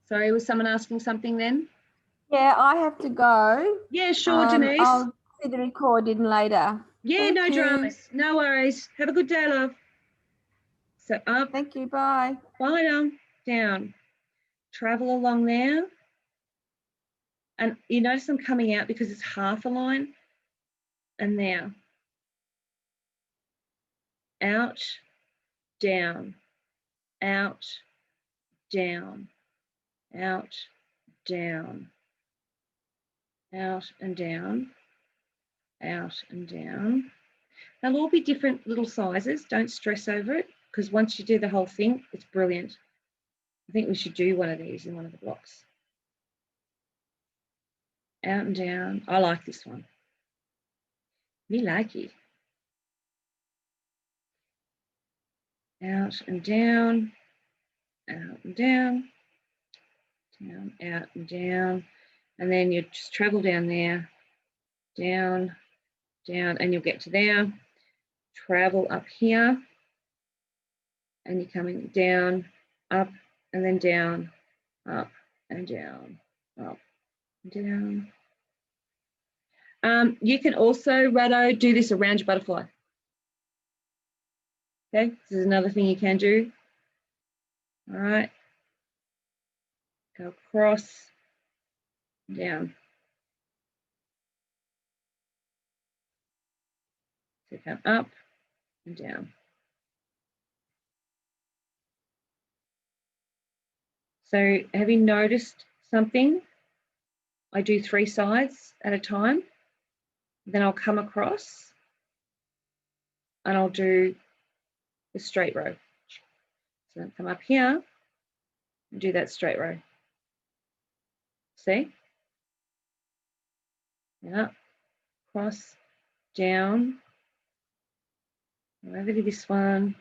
Sorry, was someone asking something then? Yeah, I have to go. Yeah, sure, Denise. I'll see the recording later. Yeah, Thank no you. dramas, no worries. Have a good day, love. So up, Thank you. Bye. down, travel along there. And you notice I'm coming out because it's half a line. And there. Out, down, out, down, out, down, out and down, out and down. They'll all be different little sizes. Don't stress over it, because once you do the whole thing, it's brilliant. I think we should do one of these in one of the blocks. Out and down. I like this one. Me like it. Out and down, out and down, down, out and down. And then you just travel down there, down, down, and you'll get to there. Travel up here, and you're coming down, up, and then down, up, and down, up, and down. You can also, Rado, do this around your butterfly. Okay, this is another thing you can do. All right, go across, down. So come up and down. So have you noticed something? I do 3 sides at a time. Then I'll come across and I'll do the straight row. So I'll come up here and do that straight row. See? And up, cross, down, over to this one.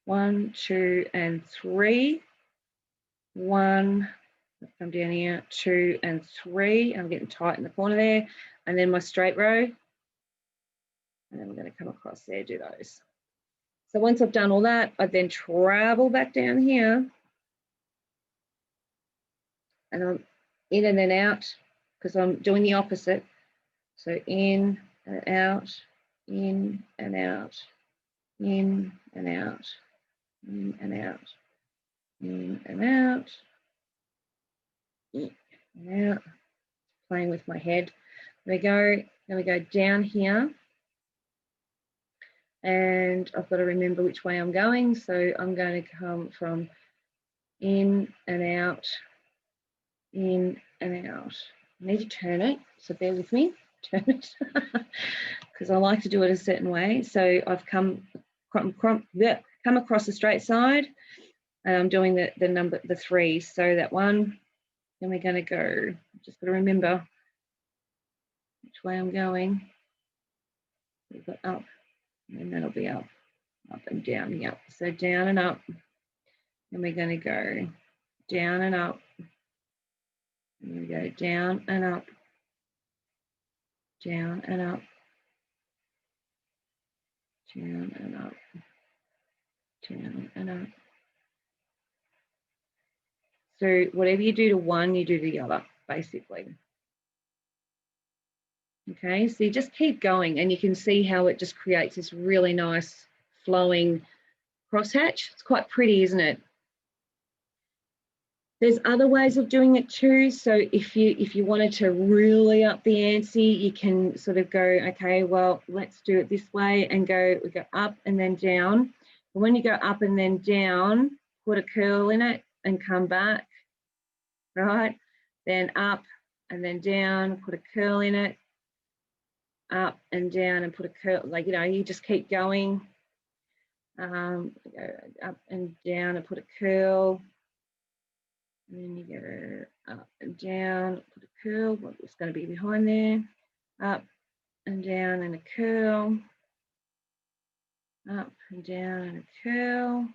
1, 2, and 3. 1, come down here, 2 and 3. I'm getting tight in the corner there. And then my straight row. And then we're going to come across there, do those. So once I've done all that, I then travel back down here. And I'm in and then out, because I'm doing the opposite. So in and out, in and out, in and out, in and out, in and out, in and out. Playing with my head. There we go. Then we go down here. And I've got to remember which way I'm going. So I'm going to come from in and out, in and out. I need to turn it, so bear with me. Turn it, because I like to do it a certain way. So I've come across the straight side, and I'm doing the 3. So that one, then we're going to go. Just got to remember which way I'm going. We've got up, and that'll be up and down. Yep. So down and up, and we're going to go down and up. And we go down and up, down and up, down and up, down and up. So whatever you do to one, you do to the other. basically. Okay, so you just keep going and you can see how it just creates this really nice flowing crosshatch. It's quite pretty, isn't it? There's other ways of doing it too. So if you wanted to really up the ante, you can sort of go, okay, well, let's do it this way and we go up and then down. And when you go up and then down, put a curl in it and come back, right? Then up and then down, put a curl in it, up and down and put a curl, like, you know, you just keep going. Go up and down and put a curl. And then you go up and down, put a curl, what's going to be behind there, up and down and a curl, up and down and a curl,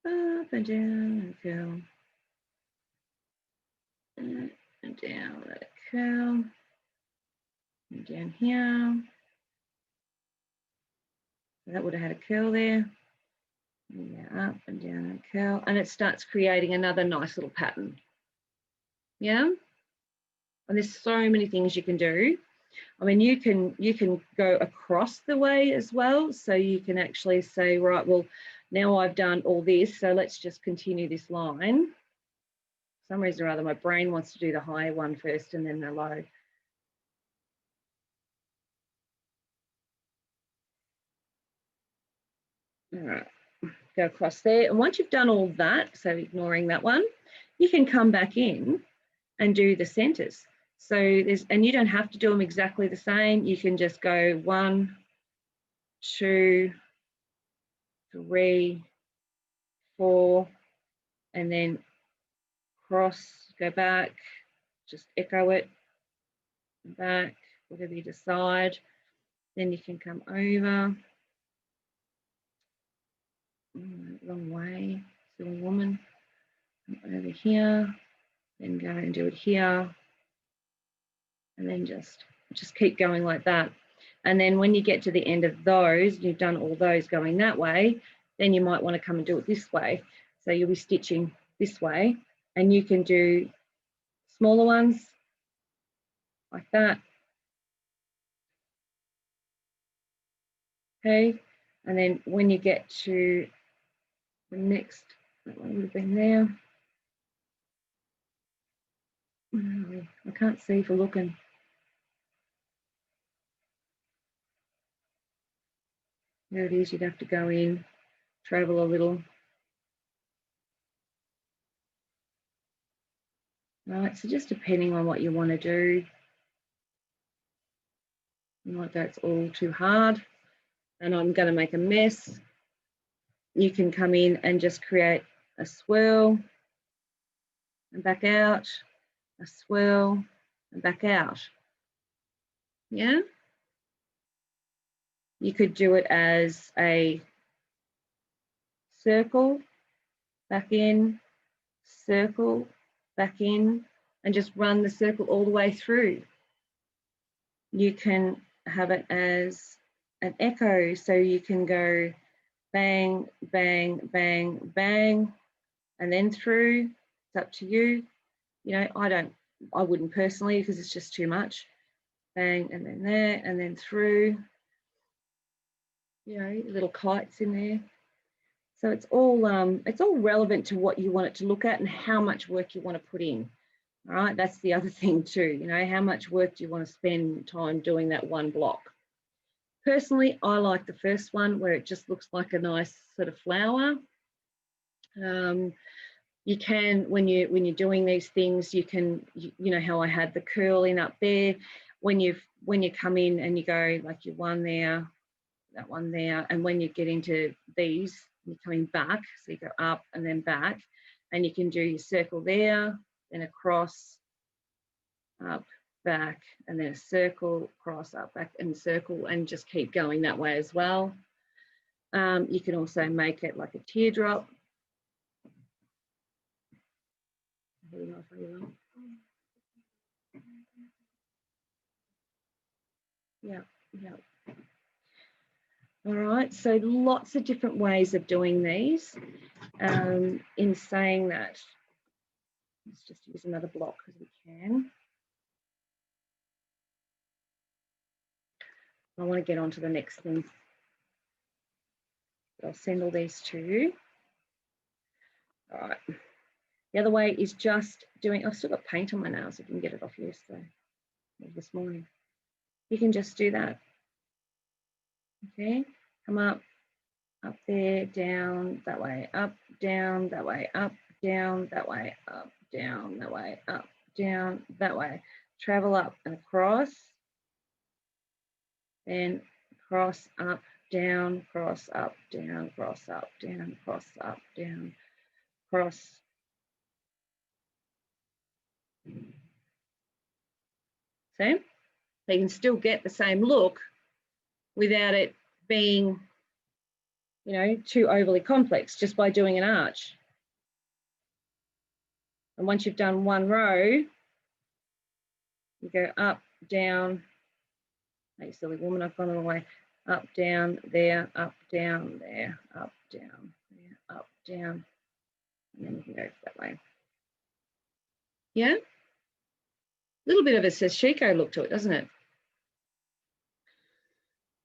up and down and a curl, up and down and a curl, and down here. So that would have had a curl there. Yeah, up and down and curl, and it starts creating another nice little pattern. Yeah, and there's so many things you can do. I mean, you can go across the way as well, so you can actually say, right, well, now I've done all this, so let's just continue this line. For some reason or other, my brain wants to do the high one first and then the low. All right. Go across there, and once you've done all that, so ignoring that one, you can come back in and do the centers. So and you don't have to do them exactly the same. You can just go 1, 2, 3, 4, and then cross, go back, just echo it, back, whatever you decide. Then you can come over. Long way, silly woman. Over here, then go and do it here, and then just keep going like that. And then when you get to the end of those, you've done all those going that way, then you might want to come and do it this way. So you'll be stitching this way, and you can do smaller ones like that. Okay, and then when you get to the next, that one would have been there. I can't see for looking. There it is, you'd have to go in, travel a little. Right, so just depending on what you want to do. Like that's all too hard and I'm going to make a mess. You can come in and just create a swirl and back out, a swirl and back out. Yeah. You could do it as a circle, back in, circle, back in, and just run the circle all the way through. You can have it as an echo, so you can go bang, bang, bang, bang, and then through. It's up to you. You know, I wouldn't personally because it's just too much. Bang, and then there, and then through. You know, little kites in there. So it's all relevant to what you want it to look at and how much work you want to put in. All right, that's the other thing too. You know, how much work do you want to spend time doing that one block? Personally, I like the first one where it just looks like a nice sort of flower. You can, when you're doing these things, you can, you know how I had the curl in up there. When you come in and you go like your one there, that one there, and when you get into these, you're coming back, so you go up and then back, and you can do your circle there, then across, up, back, and then a circle, cross, up, back, and circle, and just keep going that way as well. You can also make it like a teardrop. Yeah, yeah. All right, so lots of different ways of doing these. In saying that, Let's just use another block because we can. I want to get on to the next thing. I'll send all these to you. All right. The other way is just doing, I've still got paint on my nails. I didn't get it off yesterday or this morning. You can just do that. Okay, come up there, down, that way, up, down, that way, up, down, that way, up, down, that way, up, down, that way. Travel up and across, then cross, up, down, cross, up, down, cross, up, down, cross, up, down, cross. See? So you can still get the same look without it being, you know, too overly complex, just by doing an arch. And once you've done one row, you go up, down, hey silly woman, I've gone all the way, up, down, there, up, down, there, up, down, there, up, down, and then you can go that way. Yeah? A little bit of a sashiko look to it, doesn't it?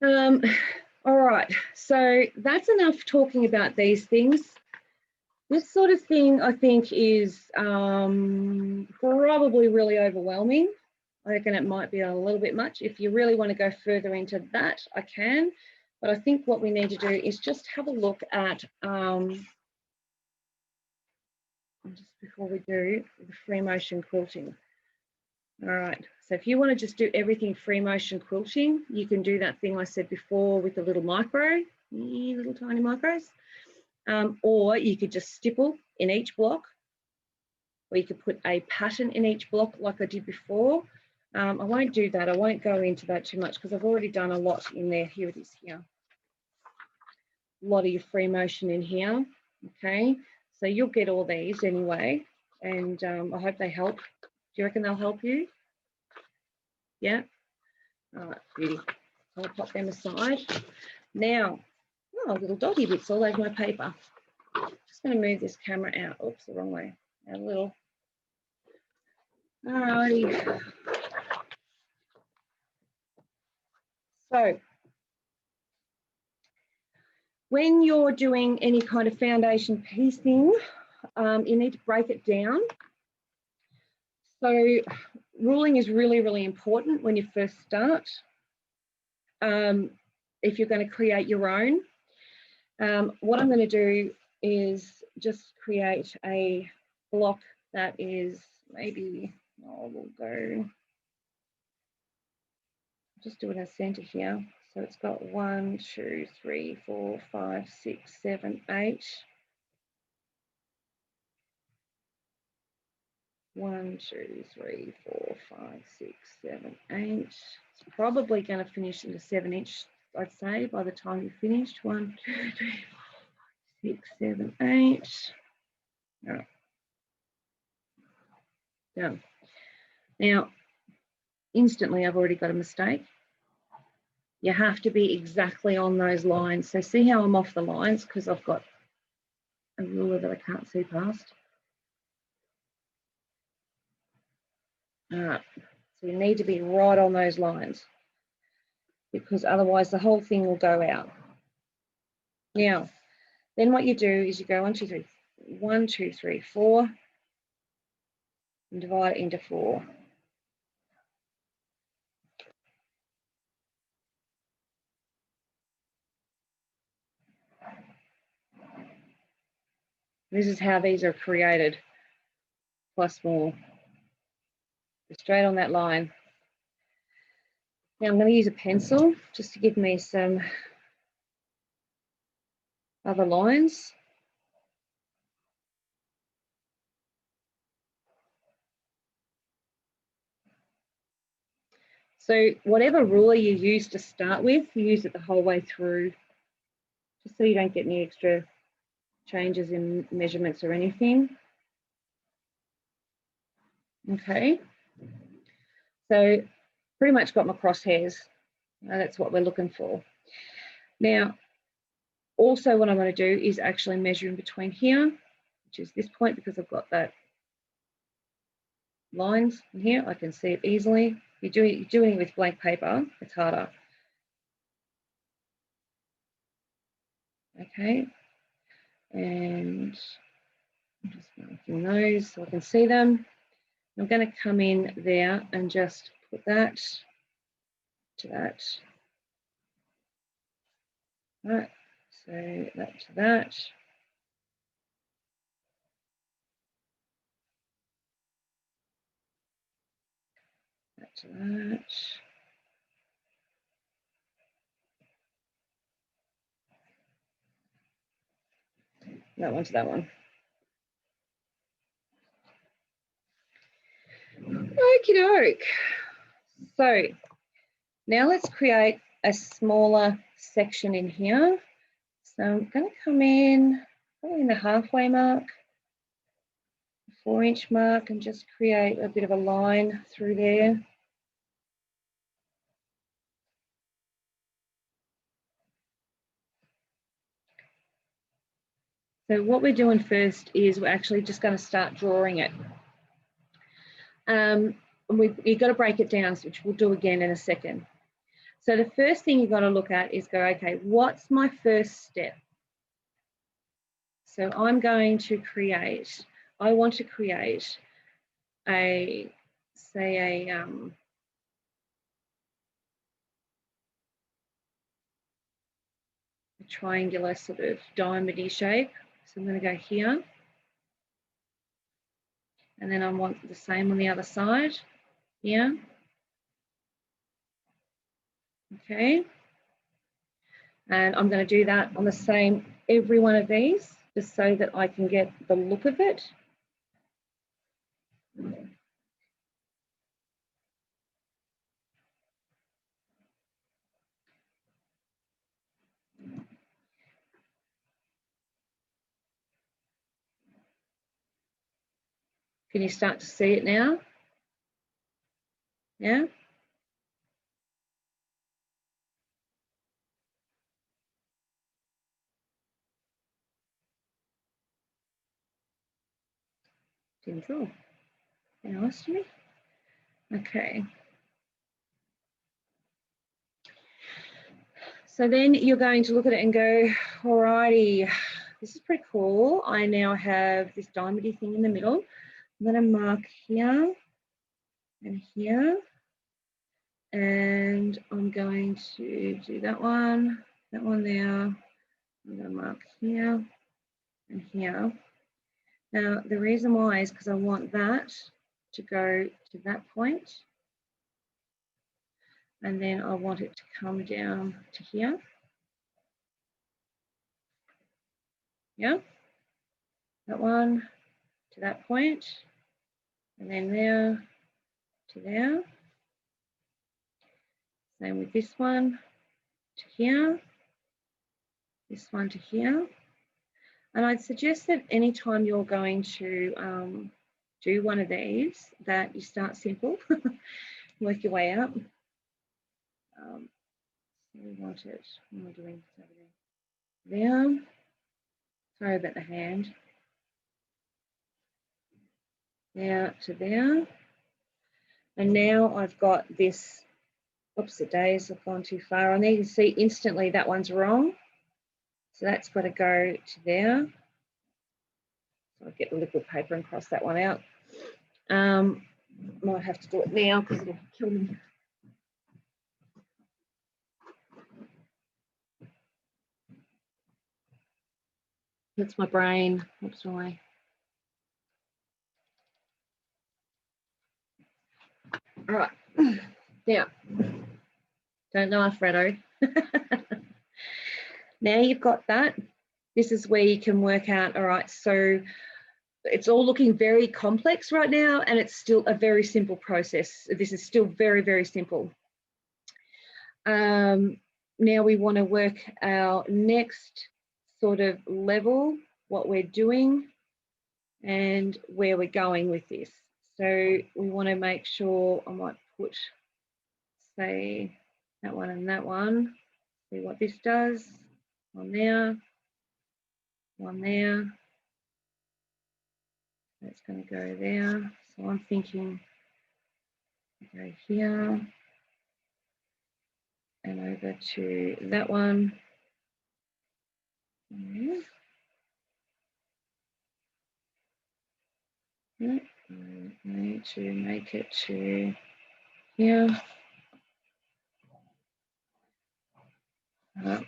All right, so that's enough talking about these things. This sort of thing, I think, is probably really overwhelming. I reckon it might be a little bit much. If you really want to go further into that, I can. But I think what we need to do is just have a look at, just before we do, the free motion quilting. All right, so if you want to just do everything free motion quilting, you can do that thing I said before with the little micro, little tiny micros, or you could just stipple in each block, or you could put a pattern in each block like I did before. I won't do that. I won't go into that too much because I've already done a lot in there. Here it is here. A lot of your free motion in here. Okay, so you'll get all these anyway, and I hope they help. Do you reckon they'll help you? Yeah. All right, beauty. I'll pop them aside. Now, oh, little dotty bits all over my paper. Just going to move this camera out. Oops, the wrong way. A little. All righty. So, when you're doing any kind of foundation piecing, you need to break it down. So, ruling is really, really important when you first start. If you're going to create your own, what I'm going to do is just create a block that is maybe, we'll go, just do it as center here. So it's got 1, 2, 3, 4, 5, 6, 7, 8. 1, 2, 3, 4, 5, 6, 7, 8. It's probably going to finish in the 7-inch, I'd say, by the time you finished. 1, 2, 3, 4, 5, 6, 7, 8. All right. Done. Now, instantly, I've already got a mistake. You have to be exactly on those lines. So see how I'm off the lines because I've got a ruler that I can't see past. All right, so you need to be right on those lines because otherwise the whole thing will go out. Now, then what you do is you go 1, 2, 3, 1, 2, 3, 4, and divide it into 4. This is how these are created, plus more. Straight on that line. Now I'm going to use a pencil just to give me some other lines. So whatever ruler you use to start with, you use it the whole way through, just so you don't get any extra changes in measurements or anything. Okay, so pretty much got my crosshairs. That's what we're looking for. Now, also what I'm going to do is actually measure in between here, which is this point, because I've got that lines in here. I can see it easily. You're doing it with blank paper, it's harder. Okay, and I'm just marking those so I can see them. I'm going to come in there and just put that to that. Right, so that to that. That to that. That one to that one. Okie doke. So now let's create a smaller section in here. So I'm going to come in probably in the halfway mark, 4-inch mark, and just create a bit of a line through there. So what we're doing first is we're actually just going to start drawing it. You've got to break it down, which we'll do again in a second. So the first thing you've got to look at is go, okay, what's my first step? So I'm going to create, I want to create a, say a triangular sort of diamond-y shape. So I'm going to go here. And then I want the same on the other side, here. Okay. And I'm going to do that on the same, every one of these, just so that I can get the look of it. Can you start to see it now? Yeah? Didn't draw. Very nice to me. Okay. So then you're going to look at it and go, alrighty, this is pretty cool. I now have this diamondy thing in the middle. I'm going to mark here and here. And I'm going to do that one there. I'm going to mark here and here. Now, the reason why is because I want that to go to that point. And then I want it to come down to here. Yeah, that one to that point. And then there to there. Same with this one to here. This one to here. And I'd suggest that anytime you're going to do one of these, that you start simple, work your way up. So we want it, what am I doing over there? There. Sorry about the hand. There to there. And now I've got this, oops, the days have gone too far. And there you can see instantly that one's wrong. So that's got to go to there. So I'll get the liquid paper and cross that one out. Might have to do it now because it'll kill me. That's my brain. Oops, why? All right. Now, don't laugh, Fredo. Now you've got that. This is where you can work out, all right, so it's all looking very complex right now, and it's still a very simple process. This is still very, very simple. Now we want to work our next sort of level, what we're doing and where we're going with this. So we want to make sure, I might put, say, that one and that one. See what this does. One there, one there. That's going to go there. So I'm thinking, go here and over to that one. Yeah. Yeah. I need to make it to here. All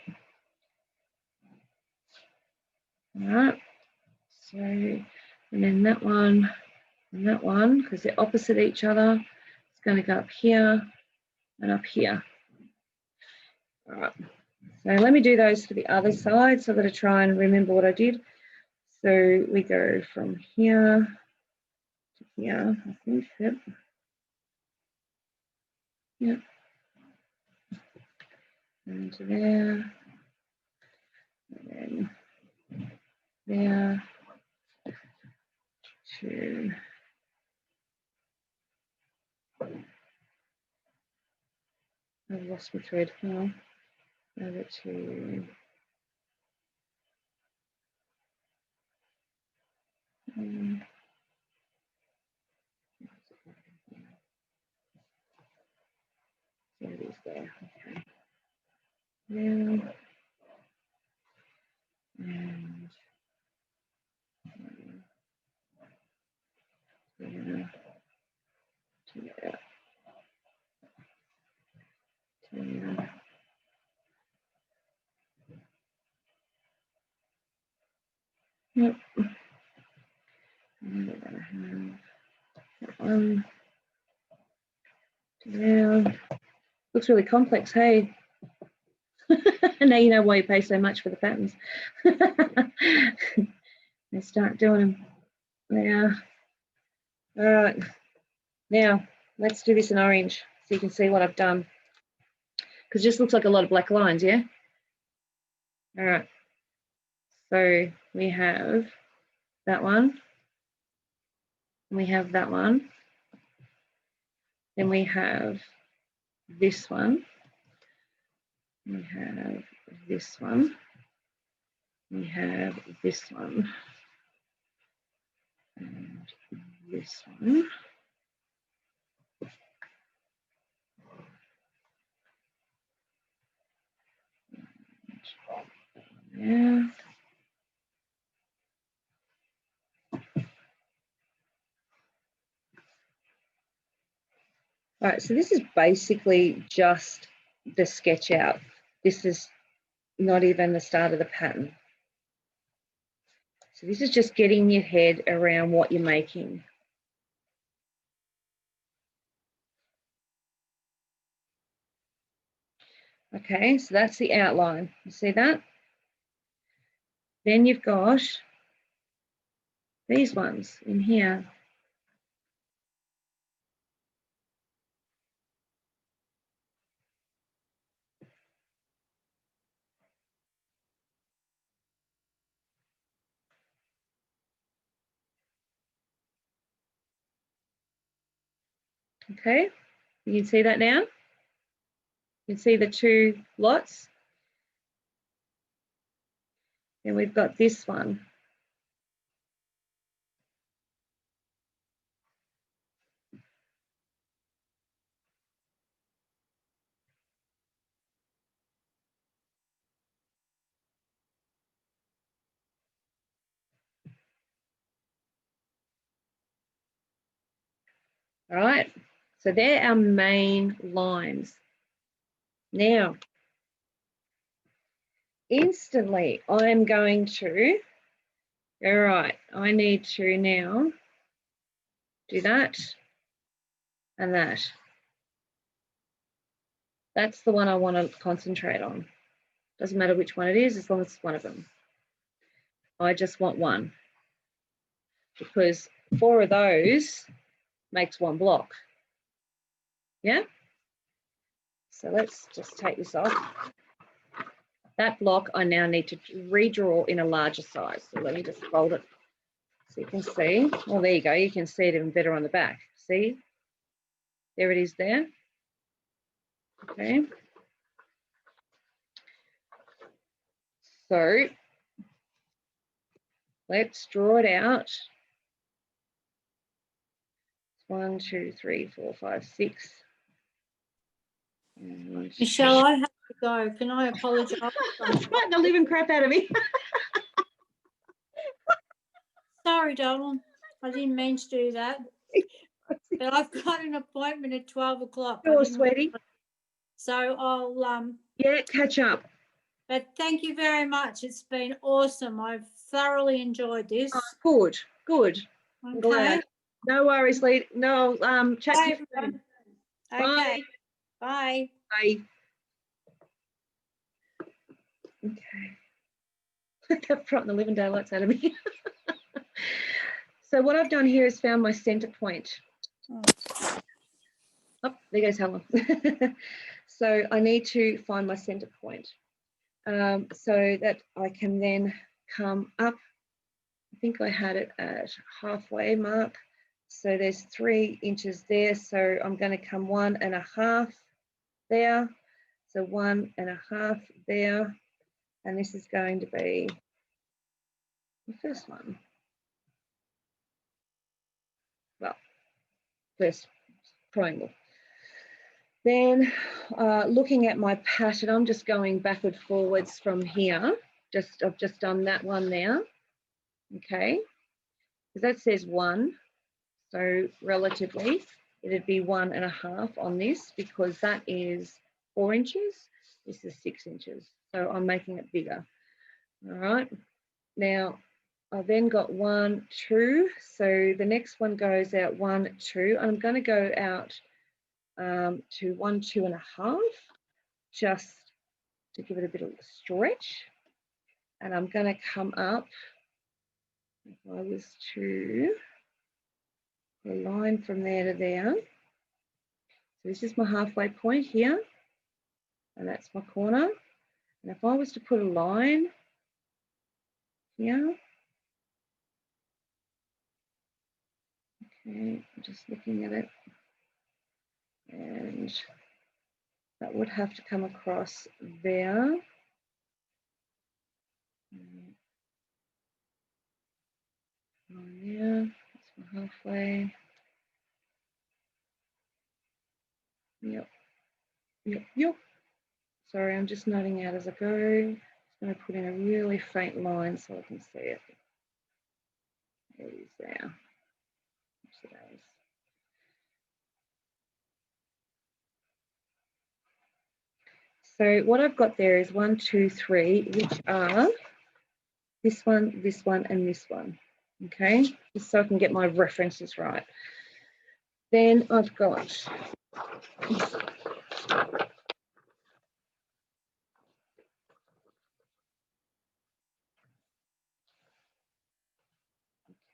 right. So, and then that one and that one, because they're opposite each other, it's going to go up here and up here. All right. So let me do those for the other side. So I've got to try and remember what I did. So we go from here to here, I think. Yep. Yep. And to there. And then there to I've lost my thread now. Over to there it is there. Okay. There and there to there. To there. Yep. And we're going to have that one to there. Looks really complex, hey? Now you know why you pay so much for the patterns. They start doing them. Yeah. All right. Now, let's do this in orange so you can see what I've done. Because it just looks like a lot of black lines, yeah? All right. So we have that one. And we have that one. Then we have this one. We have this one. We have this one. And this one. Yeah. All right, so this is basically just the sketch out. This is not even the start of the pattern. So this is just getting your head around what you're making. Okay, so that's the outline. You see that? Then you've got these ones in here. Okay, you can see that now. You can see the two lots. Then we've got this one. All right, so they're our main lines. Now, instantly, I'm going to, all right, I need to now do that and that. That's the one I want to concentrate on. Doesn't matter which one it is, as long as it's one of them. I just want one, because 4 of those makes one block. Yeah? So let's just take this off. That block I now need to redraw in a larger size. So let me just fold it so you can see. Well, there you go. You can see it even better on the back. See? There it is there. Okay. So let's draw it out 1, 2, 3, 4, 5, 6. And Michelle, I have to go. Can I apologise? that's right, the living crap out of me. Sorry, darling. I didn't mean to do that. But I've got an appointment at 12 o'clock. Sure, sweetie. So I'll Yeah, catch up. but thank you very much. It's been awesome. I've thoroughly enjoyed this. Oh, good, good. I'm Okay. glad. No worries, Lee. No, chat Bye, to you soon. everyone. Bye. Okay. Bye. Bye. Okay. That frightened the living daylights out of me. So what I've done here is found my center point. Oh, there goes Helen. So I need to find my center point so that I can then come up. I think I had it at halfway mark. So there's 3 inches there. So I'm going to come 1.5 there. So 1.5 there. And this is going to be the first one. Well, first triangle. Then looking at my pattern, I'm just going backward forwards from here. I've just done that one there. Okay, because that says 1. So relatively, it'd be 1.5 on this because that is 4 inches. This is 6 inches. So I'm making it bigger. All right. Now, I've then got 1, 2. So the next one goes out 1, 2. I'm going to go out to 1, 2.5, just to give it a bit of a stretch. And I'm going to come up, if I was to the line from there to there. So this is my halfway point here, and that's my corner. And if I was to put a line here, okay, I'm just looking at it, and that would have to come across there. Yeah, that's my halfway. Yep, yep, yep. Sorry, I'm just noting out as I go. I'm going to put in a really faint line so I can see it. There it is there. So what I've got there is 1, 2, 3, which are this one, and this one. Okay, just so I can get my references right. Then I've got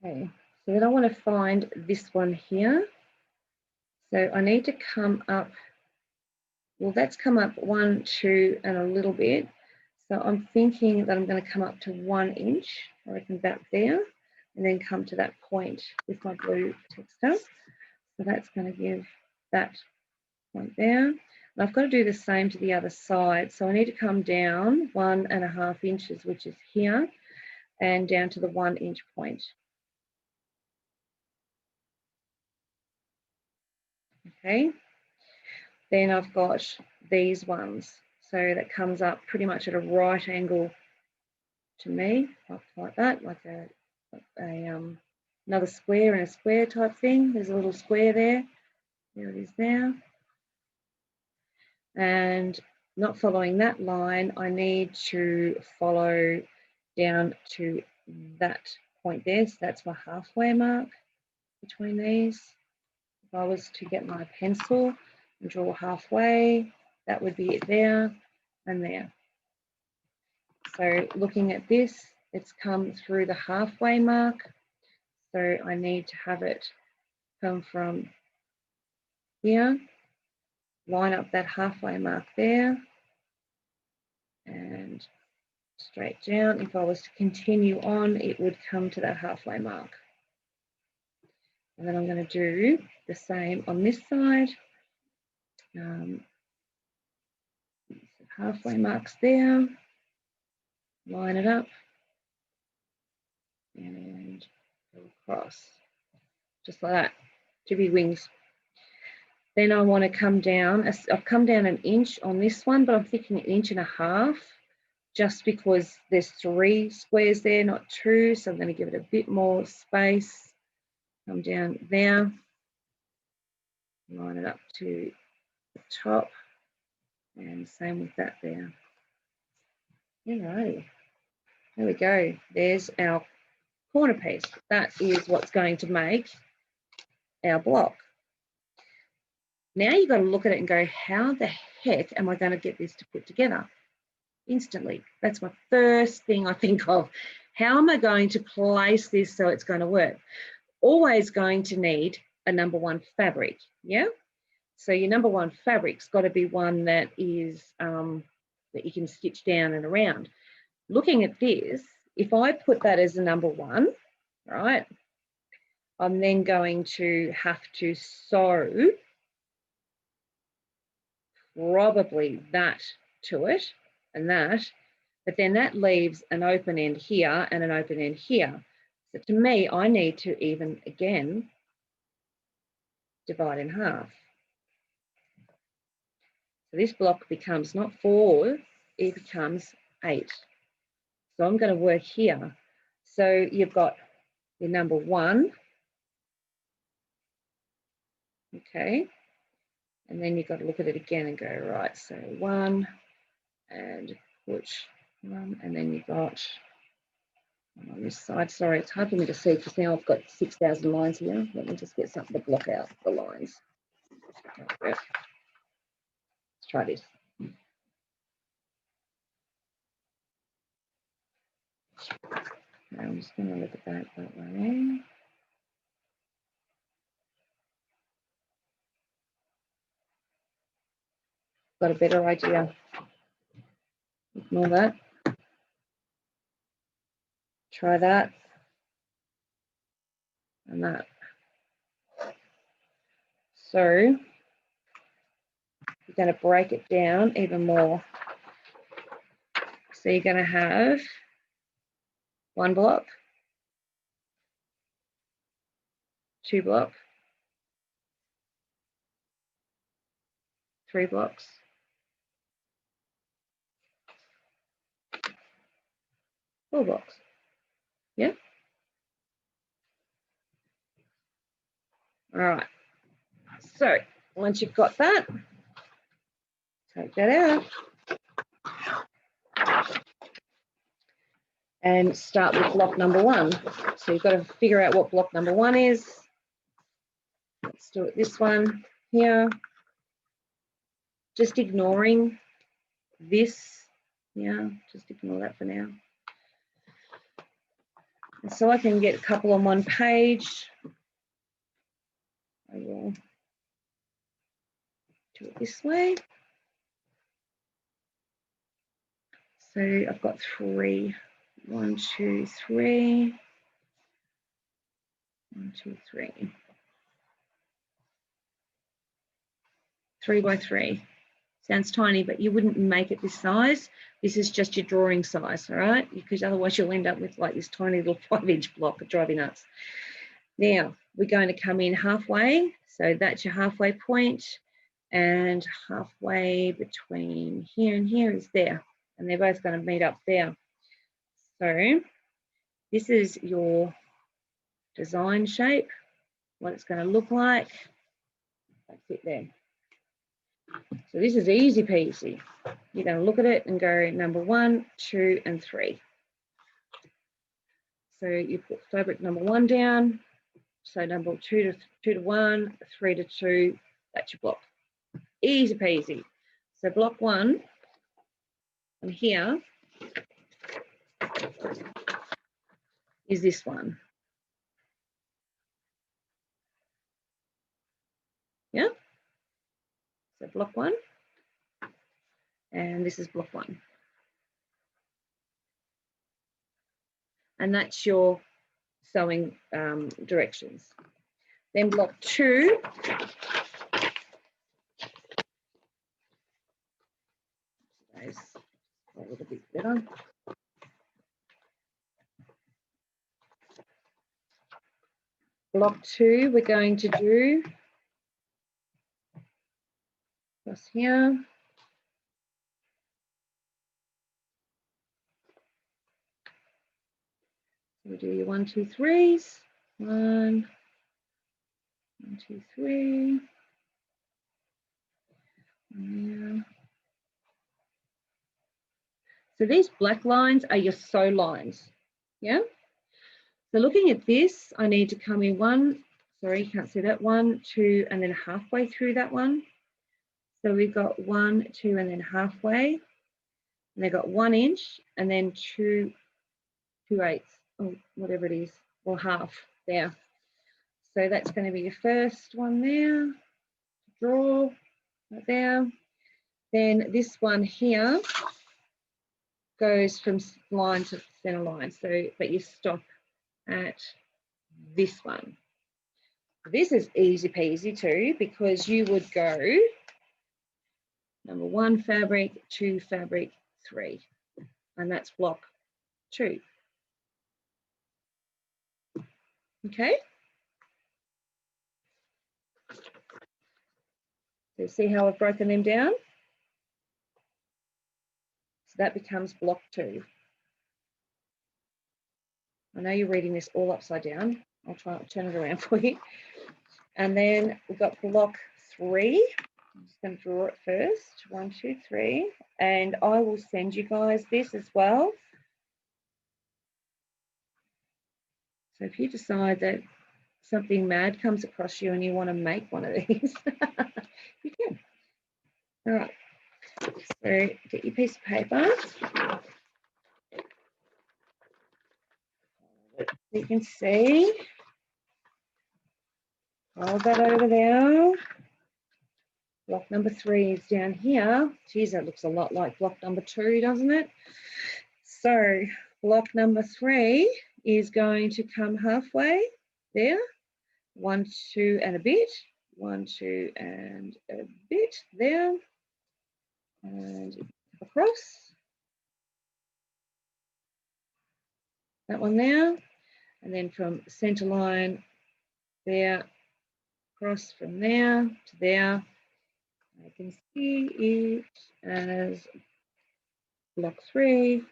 okay, so then I want to find this one here. So I need to come up, well, that's come up 1, 2, and a little bit. So I'm thinking that I'm going to come up to 1 inch, I reckon that there, and then come to that point with my blue texture. So that's going to give that point there. And I've got to do the same to the other side. So I need to come down 1.5 inches, which is here, and down to the 1 inch point. Okay. Then I've got these ones. So that comes up pretty much at a right angle to me, like that, like another square and a square type thing. There's a little square there. There it is now. And not following that line, I need to follow down to that point there. So that's my halfway mark between these. If I was to get my pencil and draw halfway, that would be it there and there. So looking at this, it's come through the halfway mark. So I need to have it come from here, line up that halfway mark there, and straight down. If I was to continue on, it would come to that halfway mark. And then I'm going to do the same on this side. Halfway marks there, line it up, and go across, just like that. chippy wings. Then I want to come down, I've come down an inch on this one, but I'm thinking 1.5 inches, just because there's 3 squares there, not 2. So I'm going to give it a bit more space. Come down there, line it up to the top, and same with that there. Alrighty, there we go. There's our corner piece. That is what's going to make our block. Now you've got to look at it and go, how the heck am I going to get this to put together? Instantly. That's my first thing I think of. How am I going to place this so it's going to work? Always going to need a number 1 fabric, yeah? So your number 1 fabric's got to be one that is that you can stitch down and around. Looking at this, if I put that as a number 1, right, I'm then going to have to sew probably that to it and that, but then that leaves an open end here and an open end here. So to me, I need to even again divide in half. So this block becomes not 4, it becomes 8. So I'm going to work here. So you've got your number 1, okay, and then you've got to look at it again and go, right, so 1 and push 1, and then you've got on this side. Sorry, it's hard for me to see because now I've got 6,000 lines here. Let me just get something to block out the lines. Let's try this. I'm just going to look at that way. Got a better idea. Ignore that. Try that. And that. So you're going to break it down even more. So you're going to have 1 block, 2 block, 3 blocks, 4 blocks. Yeah. All right. So once you've got that, take that out and start with block number 1. So you've got to figure out what block number 1 is. Let's do it this one here. Just ignoring this. Yeah, just ignore that for now. And so I can get a couple on one page. I will do it this way. So I've got 3. 1, 2, 3. 1, 2, 3. 3 by 3. Sounds tiny, but you wouldn't make it this size. This is just your drawing size, all right? Because otherwise you'll end up with like this tiny little 5-inch block of driving nuts. Now, we're going to come in halfway. So that's your halfway point, and halfway between here and here is there. And they're both going to meet up there. So this is your design shape, what it's going to look like. That's it there. So this is easy peasy. You're going to look at it and go number 1, 2, and 3. So you put fabric number 1 down. So number 2 to 1, 3 to 2. That's your block. Easy peasy. So block 1 and here is this one. Yeah. So block 1. And this is block 1. And that's your sewing directions. Then block 2. Stays a little bit better. Block 2, we're going to do across here. We do your 1, 2, 3s. 1, 2, 3. Yeah. So these black lines are your sew lines. Yeah. So looking at this, I need to come in 1, sorry, you can't see that, 1, 2, and then halfway through that one. So we've got 1, 2, and then halfway. And they've got 1 inch and then 2/8, or whatever it is, or half there. So that's going to be your first one there. Draw right there. Then this one here goes from line to center line. So, but you stop at this one. This is easy peasy too, because you would go number 1 fabric, 2 fabric, 3, and that's block 2. Okay. So see how I've broken them down? So that becomes block 2. I know you're reading this all upside down. I'll try to turn it around for you. And then we've got block 3. I'm just going to draw it first. 1, 2, 3. And I will send you guys this as well. So if you decide that something mad comes across you and you want to make one of these, you can. All right. So get your piece of paper. You can see. Hold that over there. Block number 3 is down here. Geez, that looks a lot like block number 2, doesn't it? So block number 3 is going to come halfway there. 1, 2, and a bit. 1, 2, and a bit there. And across. That one there. And then from center line there, across from there to there. I can see it as block 3.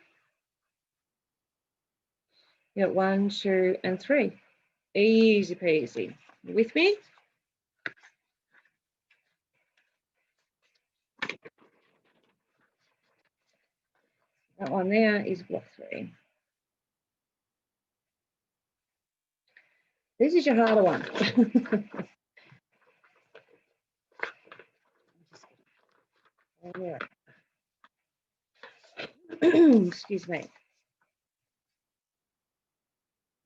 You got 1, 2, and 3. Easy peasy. You with me? That one there is block 3. This is your harder one. Excuse me.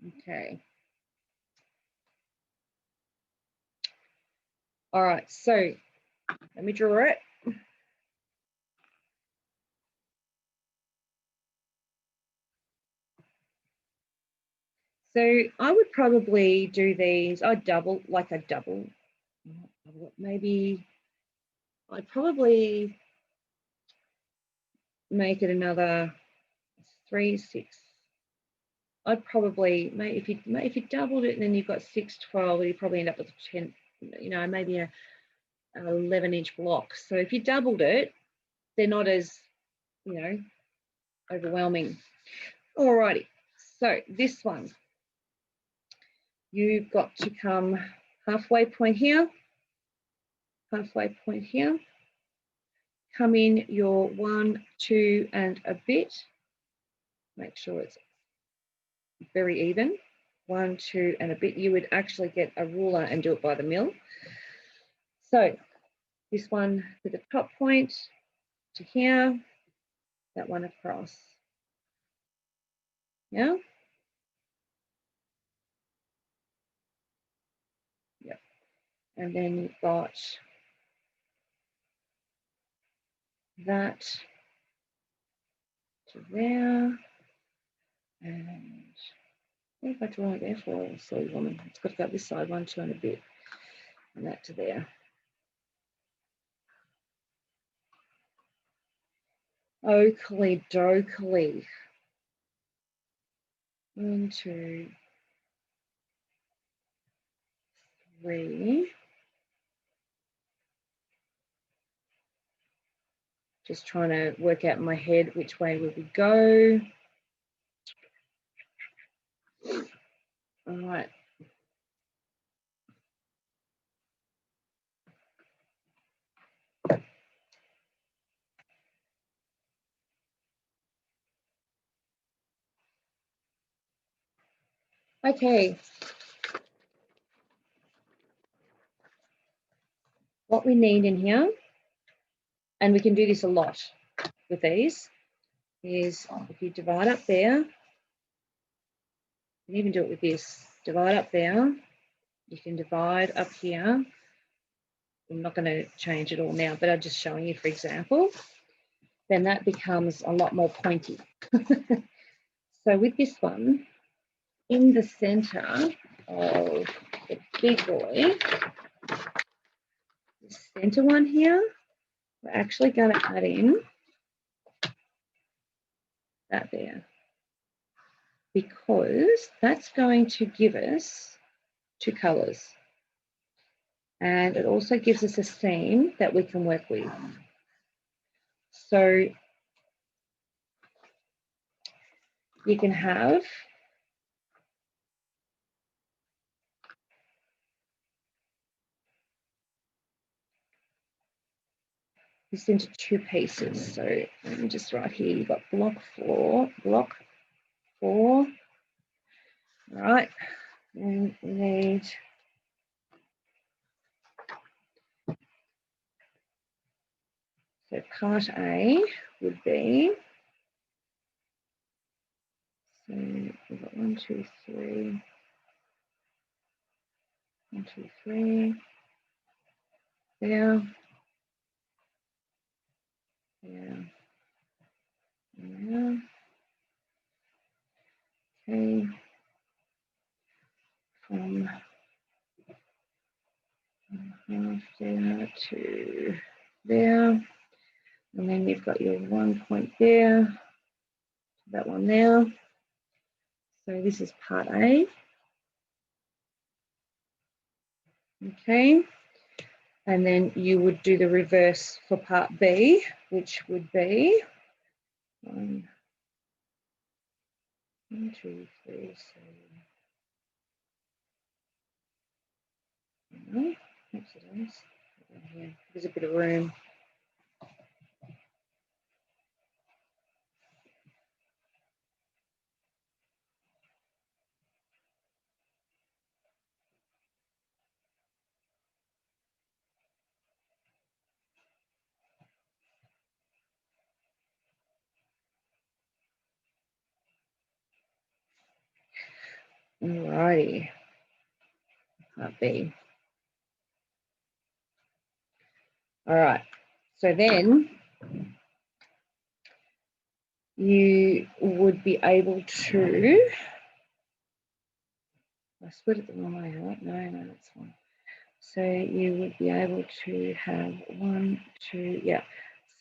Okay. All right, so let me draw it. So I would probably do these, I'd double, maybe I'd probably make it another 3, 6. I'd probably, if you doubled it and then you've got 6, 12, you probably end up with 10, you know, maybe an 11-inch block. So if you doubled it, they're not as, you know, overwhelming. Alrighty, so this one, you've got to come halfway point here, come in your 1, 2, and a bit. Make sure it's very even. 1, 2, and a bit. You would actually get a ruler and do it by the mill. So this one to the top point to here, that one across. Yeah. Yep. And then you've got that to there. And what have I drawn it there for? Silly woman. It's got to go this side, 1, 2, and a bit. And that to there. Oakley dokley. 1, 2. 3. Just trying to work out in my head which way would we go. All right. Okay. What we need in here, and we can do this a lot with these, is if you divide up there, you can even do it with this, divide up there, you can divide up here. I'm not going to change it all now, but I'm just showing you for example, then that becomes a lot more pointy. So with this one, in the center of the big boy, the center one here, we're actually going to add in that there, because that's going to give us 2 colors. And it also gives us a seam that we can work with. So you can have this into 2 pieces. So let me just write here, you've got block 4, all right, and we need so part A would be, so we've got 1, 2, 3, 1, 2, 3, there, there, there, okay, from half there to there, and then you've got your 1 point there, that one there. So this is part A. Okay, and then you would do the reverse for part B, which would be 1, 2, 3, 7. No, accidents. Here, there's a bit of room. Alrighty, part B. All right, so then you would be able to, I split it the wrong way, right? No, that's fine. So you would be able to have 1, 2, yeah.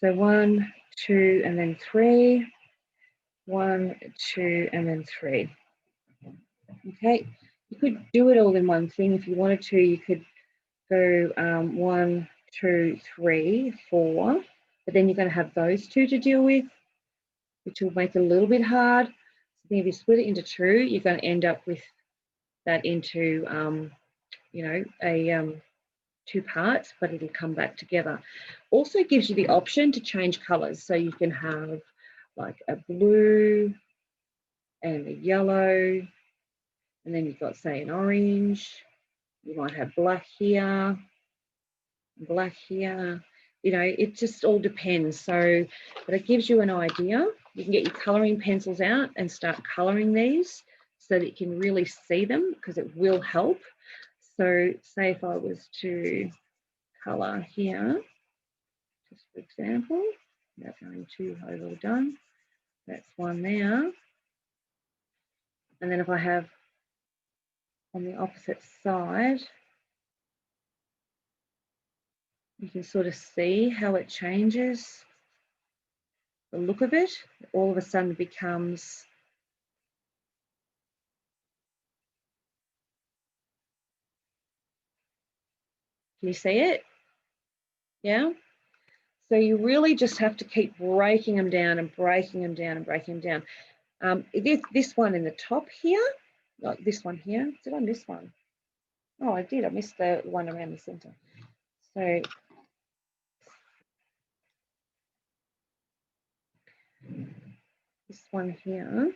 So 1, 2, and then 3, 1, 2, and then 3. Okay, you could do it all in one thing if you wanted to. You could go 1, 2, 3, 4, but then you're going to have those 2 to deal with, which will make it a little bit hard. So then if you split it into 2, you're going to end up with that into, you know, a 2 parts, but it'll come back together. Also gives you the option to change colors. So you can have like a blue and a yellow, and then you've got, say, an orange. You might have black here, black here. You know, it just all depends. So, but it gives you an idea. You can get your colouring pencils out and start colouring these so that you can really see them, because it will help. So say if I was to colour here, just for example, without going too overdone, that's one there. And then if I have on the opposite side, you can sort of see how it changes the look of it. All of a sudden it becomes Can you see it? Yeah. So you really just have to keep breaking them down and breaking them down and breaking them down. This one in the top here, like this one here. Did I miss one? Oh, I did. I missed the one around the center. So this one here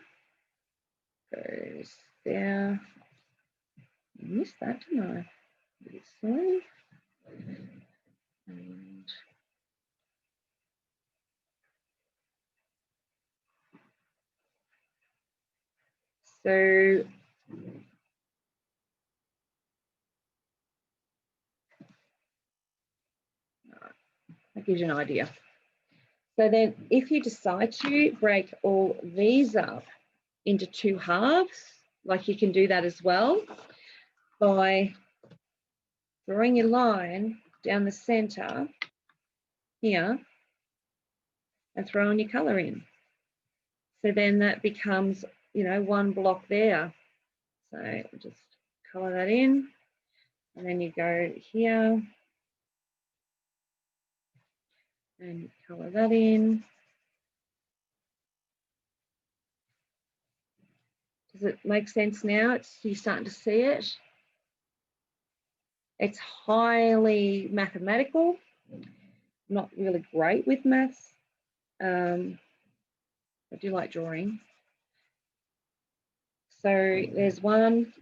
goes there. I missed that, didn't I? This one. And so that gives you an idea. So then if you decide to break all these up into 2 halves, like you can do that as well by drawing your line down the center here and throwing your color in. So then that becomes, you know, 1 block there. So just color that in, and then you go here and color that in. Does it make sense now? You're starting to see it. It's highly mathematical. Not really great with maths. I do like drawing. So there's one.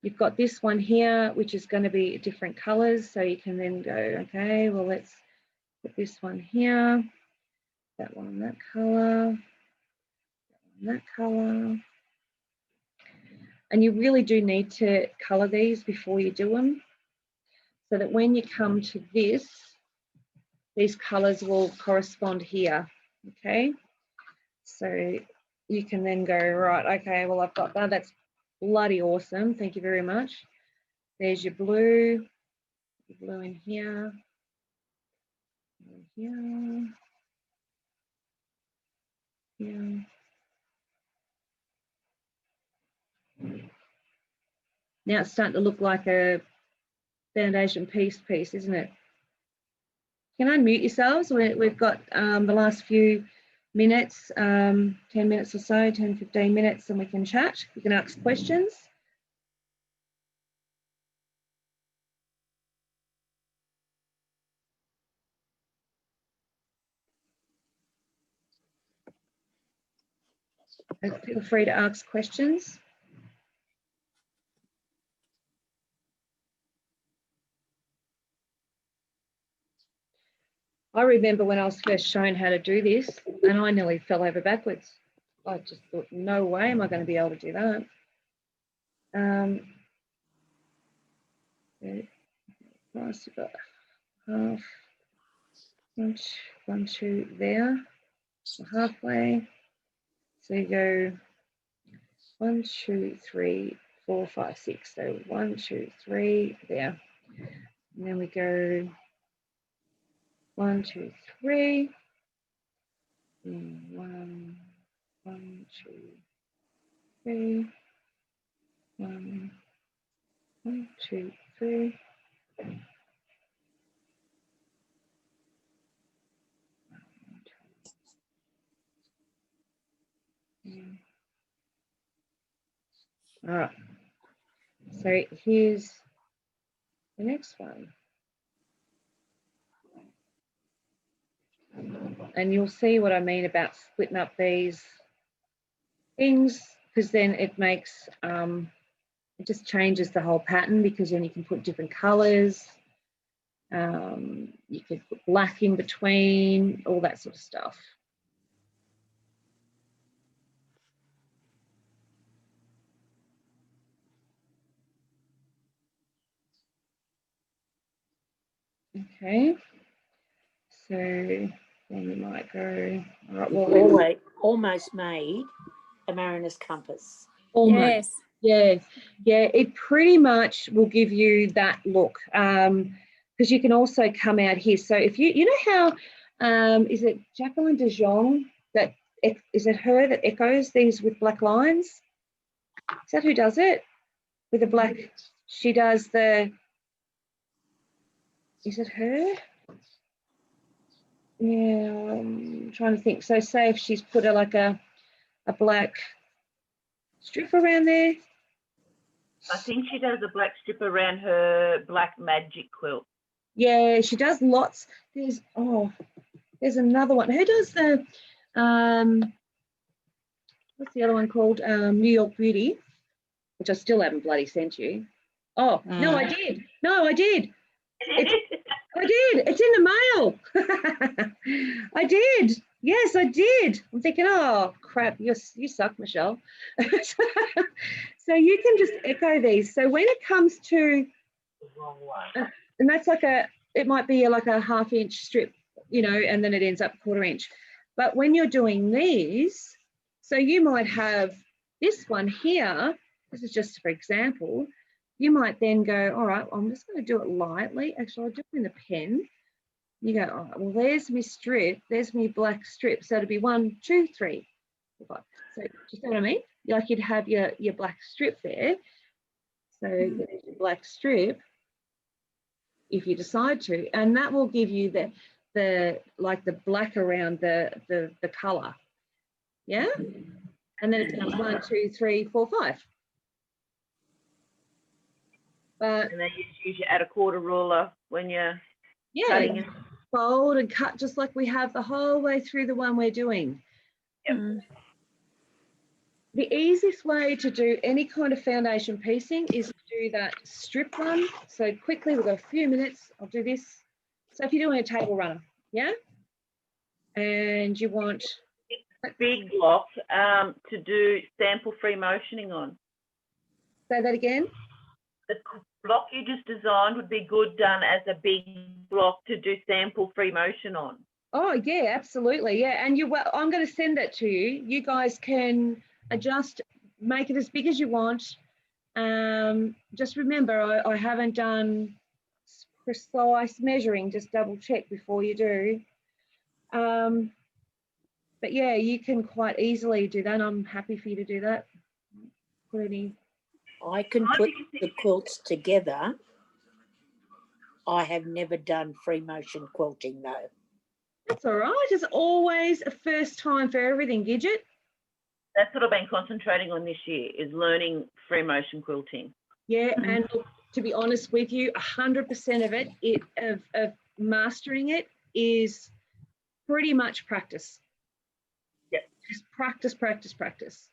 You've got this one here, which is going to be different colors. So you can then go, okay, well, let's put this one here, that one that color, that color. And you really do need to color these before you do them, so that when you come to this, these colors will correspond here, okay? So you can then go, right, okay, well, I've got that. That's bloody awesome. Thank you very much. There's your blue in here, here, here. Now it's starting to look like a foundation piece, isn't it? Can unmute yourselves. We've got the last few minutes, 10 minutes or so, 10, 15 minutes, and we can chat. You can ask questions. Feel free to ask questions. I remember when I was first shown how to do this, and I nearly fell over backwards. I just thought, no way am I going to be able to do that. Nice, you've got half, 1, 2 there, halfway. So you go 1, 2, 3, 4, 5, 6. So 1, 2, 3 there. And then we go 1, 2, 3. 1, 1, 2, 3. 1, 2, 3. All right. So here's the next one. And you'll see what I mean about splitting up these things, because then it makes, it just changes the whole pattern, because then you can put different colors. You could put black in between, all that sort of stuff. Okay, so then you might go, all right, well, almost made a mariner's compass. Almost. Yes. Yeah, it pretty much will give you that look, because you can also come out here. So if you know how, is it Jacqueline de Jong that, is it her that echoes these with black lines? Is that who does it? With the black, she does the, is it her? Yeah, I'm trying to think. So say if she's put a black strip around there. I think she does a black strip around her black magic quilt. Yeah, she does lots. There's another one. Who does the what's the other one called? New York Beauty, which I still haven't bloody sent you. Oh, no, I did. No, I did. I did. It's in the mail. I did. Yes, I did. I'm thinking, oh crap, you suck, Michelle. So you can just echo these. So when it comes to, and that's it might be like a 1/2 inch strip, you know, and then it ends up 1/4 inch. But when you're doing these, so you might have this one here. This is just for example. You might then go, all right, I'm just going to do it lightly. Actually, I'll do it in the pen. You go, all right, well, there's my strip. There's my black strip. So it'll be 1, 2, 3, 4, 5. So do you see what I mean? Like you'd have your black strip there. So there's your black strip if you decide to. And that will give you the black around the colour. Yeah? And then it becomes 1, 2, 3, 4, 5. But And then you usually add a 1/4 ruler when you're cutting it. Fold and cut just like we have the whole way through the one we're doing. Yep. The easiest way to do any kind of foundation piecing is to do that strip one. So quickly, we've got a few minutes. I'll do this. So if you're doing a table runner, yeah, and you want Big block to do sample free motioning on. Say that again. The block you just designed would be good done as a big block to do sample free motion on. Oh yeah, absolutely, yeah. And I'm going to send that to you. You guys can adjust, make it as big as you want. Just remember, I haven't done precise measuring. Just double check before you do. But yeah, you can quite easily do that. I'm happy for you to do that. I can put the quilts together. I have never done free motion quilting though. That's all right. It's always a first time for everything, Gidget. That's what I've been concentrating on this year, is learning free motion quilting. Yeah, and look, to be honest with you, 100% of it, of mastering it is pretty much practice. Yep. Just practice, practice, practice.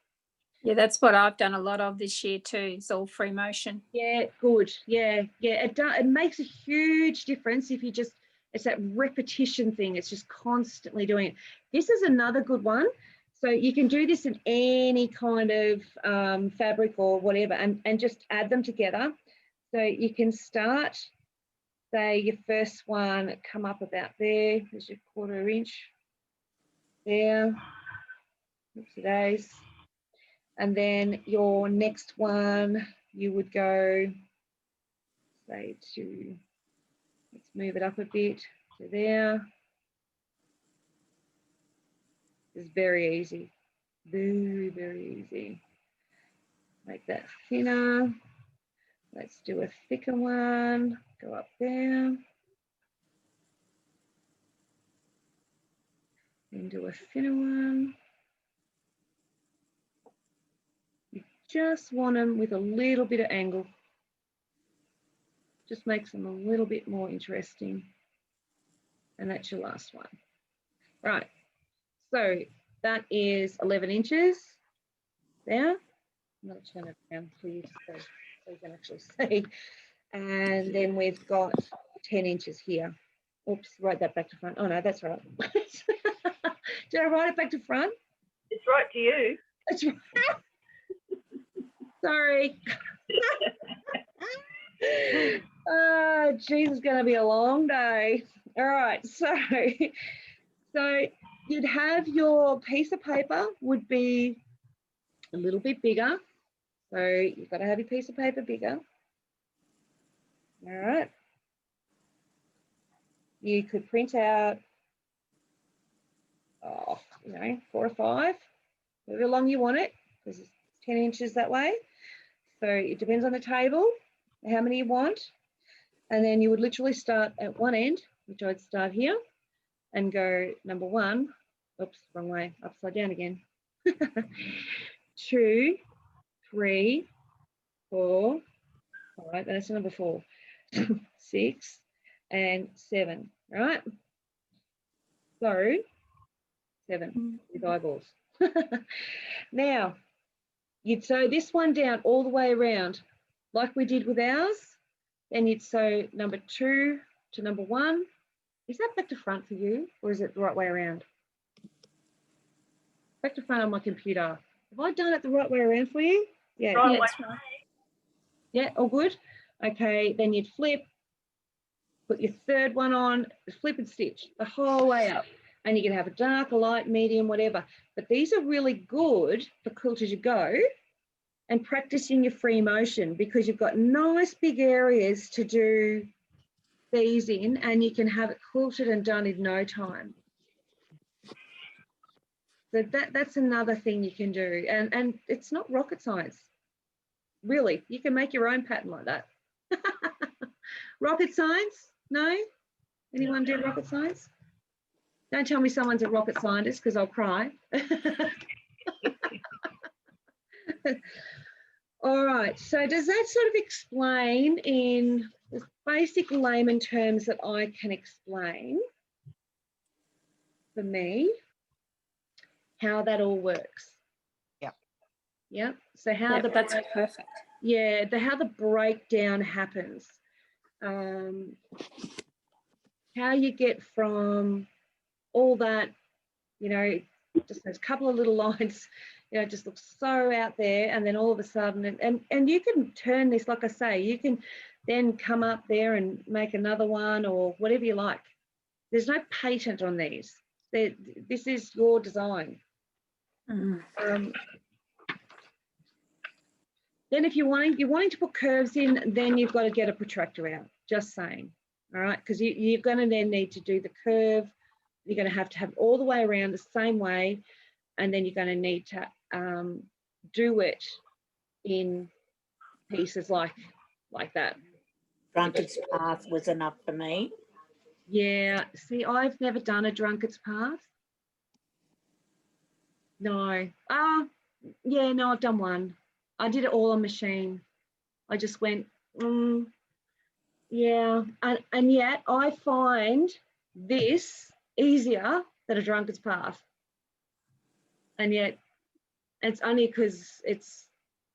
Yeah, that's what I've done a lot of this year too. It's all free motion. Yeah, good. Yeah. It makes a huge difference if you just, it's that repetition thing. It's just constantly doing it. This is another good one. So you can do this in any kind of fabric or whatever, and just add them together. So you can start, say your first one, come up about there. There's your 1/4 inch there. Oopsie days. And then your next one, you would go, say to, let's move it up a bit to there. It's very easy, very, very easy. Make that thinner. Let's do a thicker one, go up there. And do a thinner one. You just want them with a little bit of angle. Just makes them a little bit more interesting. And that's your last one. Right, so that is 11 inches there. I'm going to turn it around for you so you can actually see. And then we've got 10 inches here. Oops, write that back to front. Oh no, that's right. Did I write it back to front? It's right to you. That's right. Sorry. Oh, geez, it's going to be a long day. All right, so you'd have your piece of paper would be a little bit bigger. So you've got to have your piece of paper bigger. All right. You could print out, 4 or 5, however long you want it, because it's 10 inches that way. So it depends on the table. how many you want. And then you would literally start at one end, which I'd start here and go number 1. Oops, wrong way, upside down again. 2, 3, 4, 5, that's number 4, 6, and 7, right? So 7 with eyeballs. Now, you'd sew this one down all the way around, like we did with ours. Then you'd sew number 2 to number 1. Is that back to front for you, or is it the right way around? Back to front on my computer. Have I done it the right way around for you? Yeah. Right, That's right. Yeah, all good. Okay, then you'd flip, put your third one on, flip and stitch the whole way up. And you can have a dark, a light, medium, whatever. But these are really good for quilt as you go and practicing your free motion, because you've got nice big areas to do these in, and you can have it quilted and done in no time. So that's another thing you can do. And it's not rocket science. Really, you can make your own pattern like that. Rocket science? No? Anyone do rocket science? Don't tell me someone's a rocket scientist, because I'll cry. All right, so does that sort of explain in the basic layman terms that I can explain for me how that all works? Yep. Yep. So how Yeah, that's perfect. yeah, how the breakdown happens. How you get from all that, you know, just those couple of little lines, you know, just looks so out there, and then all of a sudden, and you can turn this, like I say, you can then come up there and make another one or whatever you like. There's no patent on these. This is your design. Then if you're wanting to put curves in, then you've got to get a protractor out, just saying. All right, because you're going to then need to do the curve. You're going to have all the way around the same way, and then you're going to need to do it in pieces like that. Drunkard's path was enough for me. Yeah, see, I've never done a drunkard's path. No. Yeah, no, I've done one. I did it all on machine. I just went, yeah. And yet I find this easier than a drunkard's path. And yet it's only because it's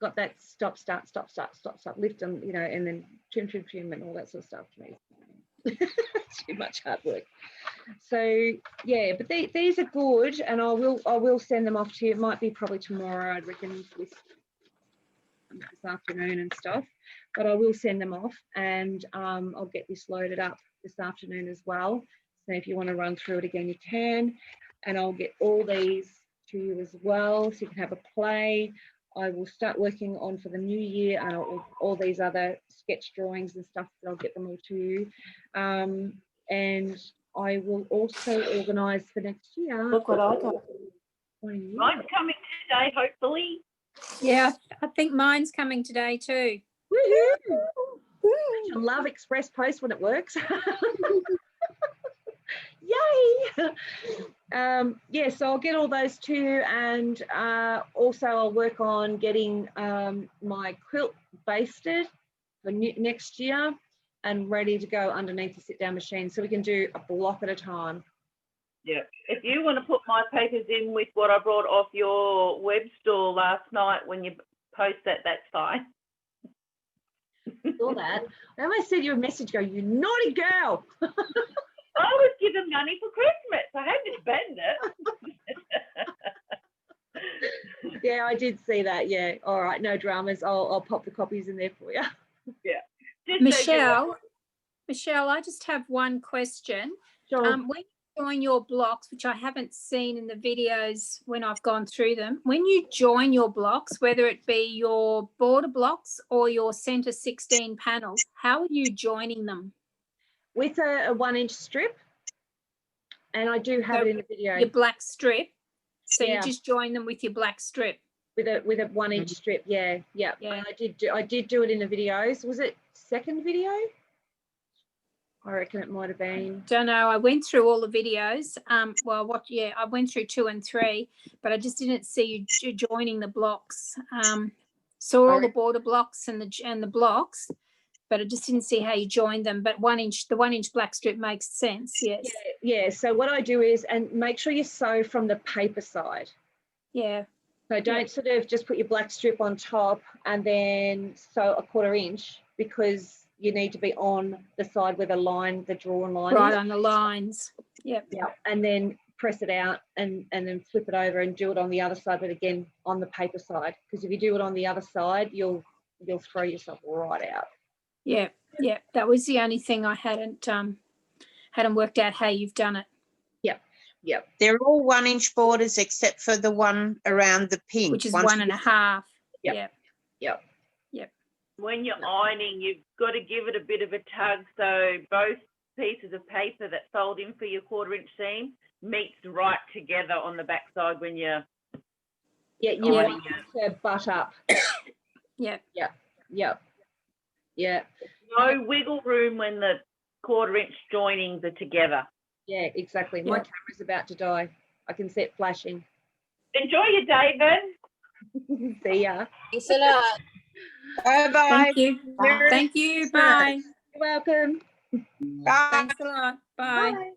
got that stop, start, stop, start, stop, stop, lift them, you know, and then trim, trim, trim, and all that sort of stuff to me. It's too much hard work. So yeah, but these are good, and I will send them off to you. It might be probably tomorrow, I'd reckon, this afternoon and stuff, but I will send them off, and I'll get this loaded up this afternoon as well. So if you want to run through it again, you can, and I'll get all these to you as well, so you can have a play. I will start working on for the new year, and all these other sketch drawings and stuff, I'll get them all to you. And I will also organise for next year. Look what I got. Mine's coming today, hopefully. Yeah, I think mine's coming today too. Woohoo! I love express post when it works. Yay! Yeah, so I'll get all those to you, and also I'll work on getting my quilt basted for next year and ready to go underneath the sit-down machine, so we can do a block at a time. Yeah. If you want to put my papers in with what I brought off your web store last night when you post that, that's fine. Saw that. I almost sent you a message, go, you naughty girl. I was given money for Christmas. I had to spend it. Yeah, I did see that. Yeah. All right. No dramas. I'll pop the copies in there for you. Yeah. Just so Michelle, I just have one question. Sure. When you join your blocks, which I haven't seen in the videos when I've gone through them, when you join your blocks, whether it be your border blocks or your centre 16 panels, how are you joining them? With a 1-inch strip, and I do have it in the video. Your black strip. So Yeah. you just join them with your black strip. with a 1 inch strip. Yeah. Yeah. And I did do it in the videos. Was it second video? I reckon it might have been. Don't know. I went through all the videos. I went through 2 and 3, but I just didn't see you joining the blocks. Saw all the border blocks and the blocks, but I just didn't see how you joined them. But the 1 inch black strip makes sense. Yes. Yeah. So what I do is, and make sure you sew from the paper side. Yeah. So don't sort of just put your black strip on top and then sew a 1/4 inch, because you need to be on the side where the drawn line Right is. on the lines. Yep. Yeah, and then press it out and then flip it over and do it on the other side, but again on the paper side, because if you do it on the other side, you'll throw yourself right out. Yeah. Yeah. That was the only thing I hadn't worked out how you've done it. Yep. They're all 1 inch borders except for the one around the pink. Which is Once 1.5. Yep. Yep. When you're ironing, you've got to give it a bit of a tug so both pieces of paper that fold in for your 1/4 inch seam meets right together on the back side when you're You ironing want it. it to butt up. Yep. Yep. Yeah. No wiggle room when the 1/4 inch joinings are together. Yeah, exactly. My Yep. camera's about to die. I can see it flashing. Enjoy your day, then. See ya. Thanks a lot. Bye-bye. Thank you. Bye. Thank you. Bye. You're welcome. Bye. Thanks a lot. Bye. Bye.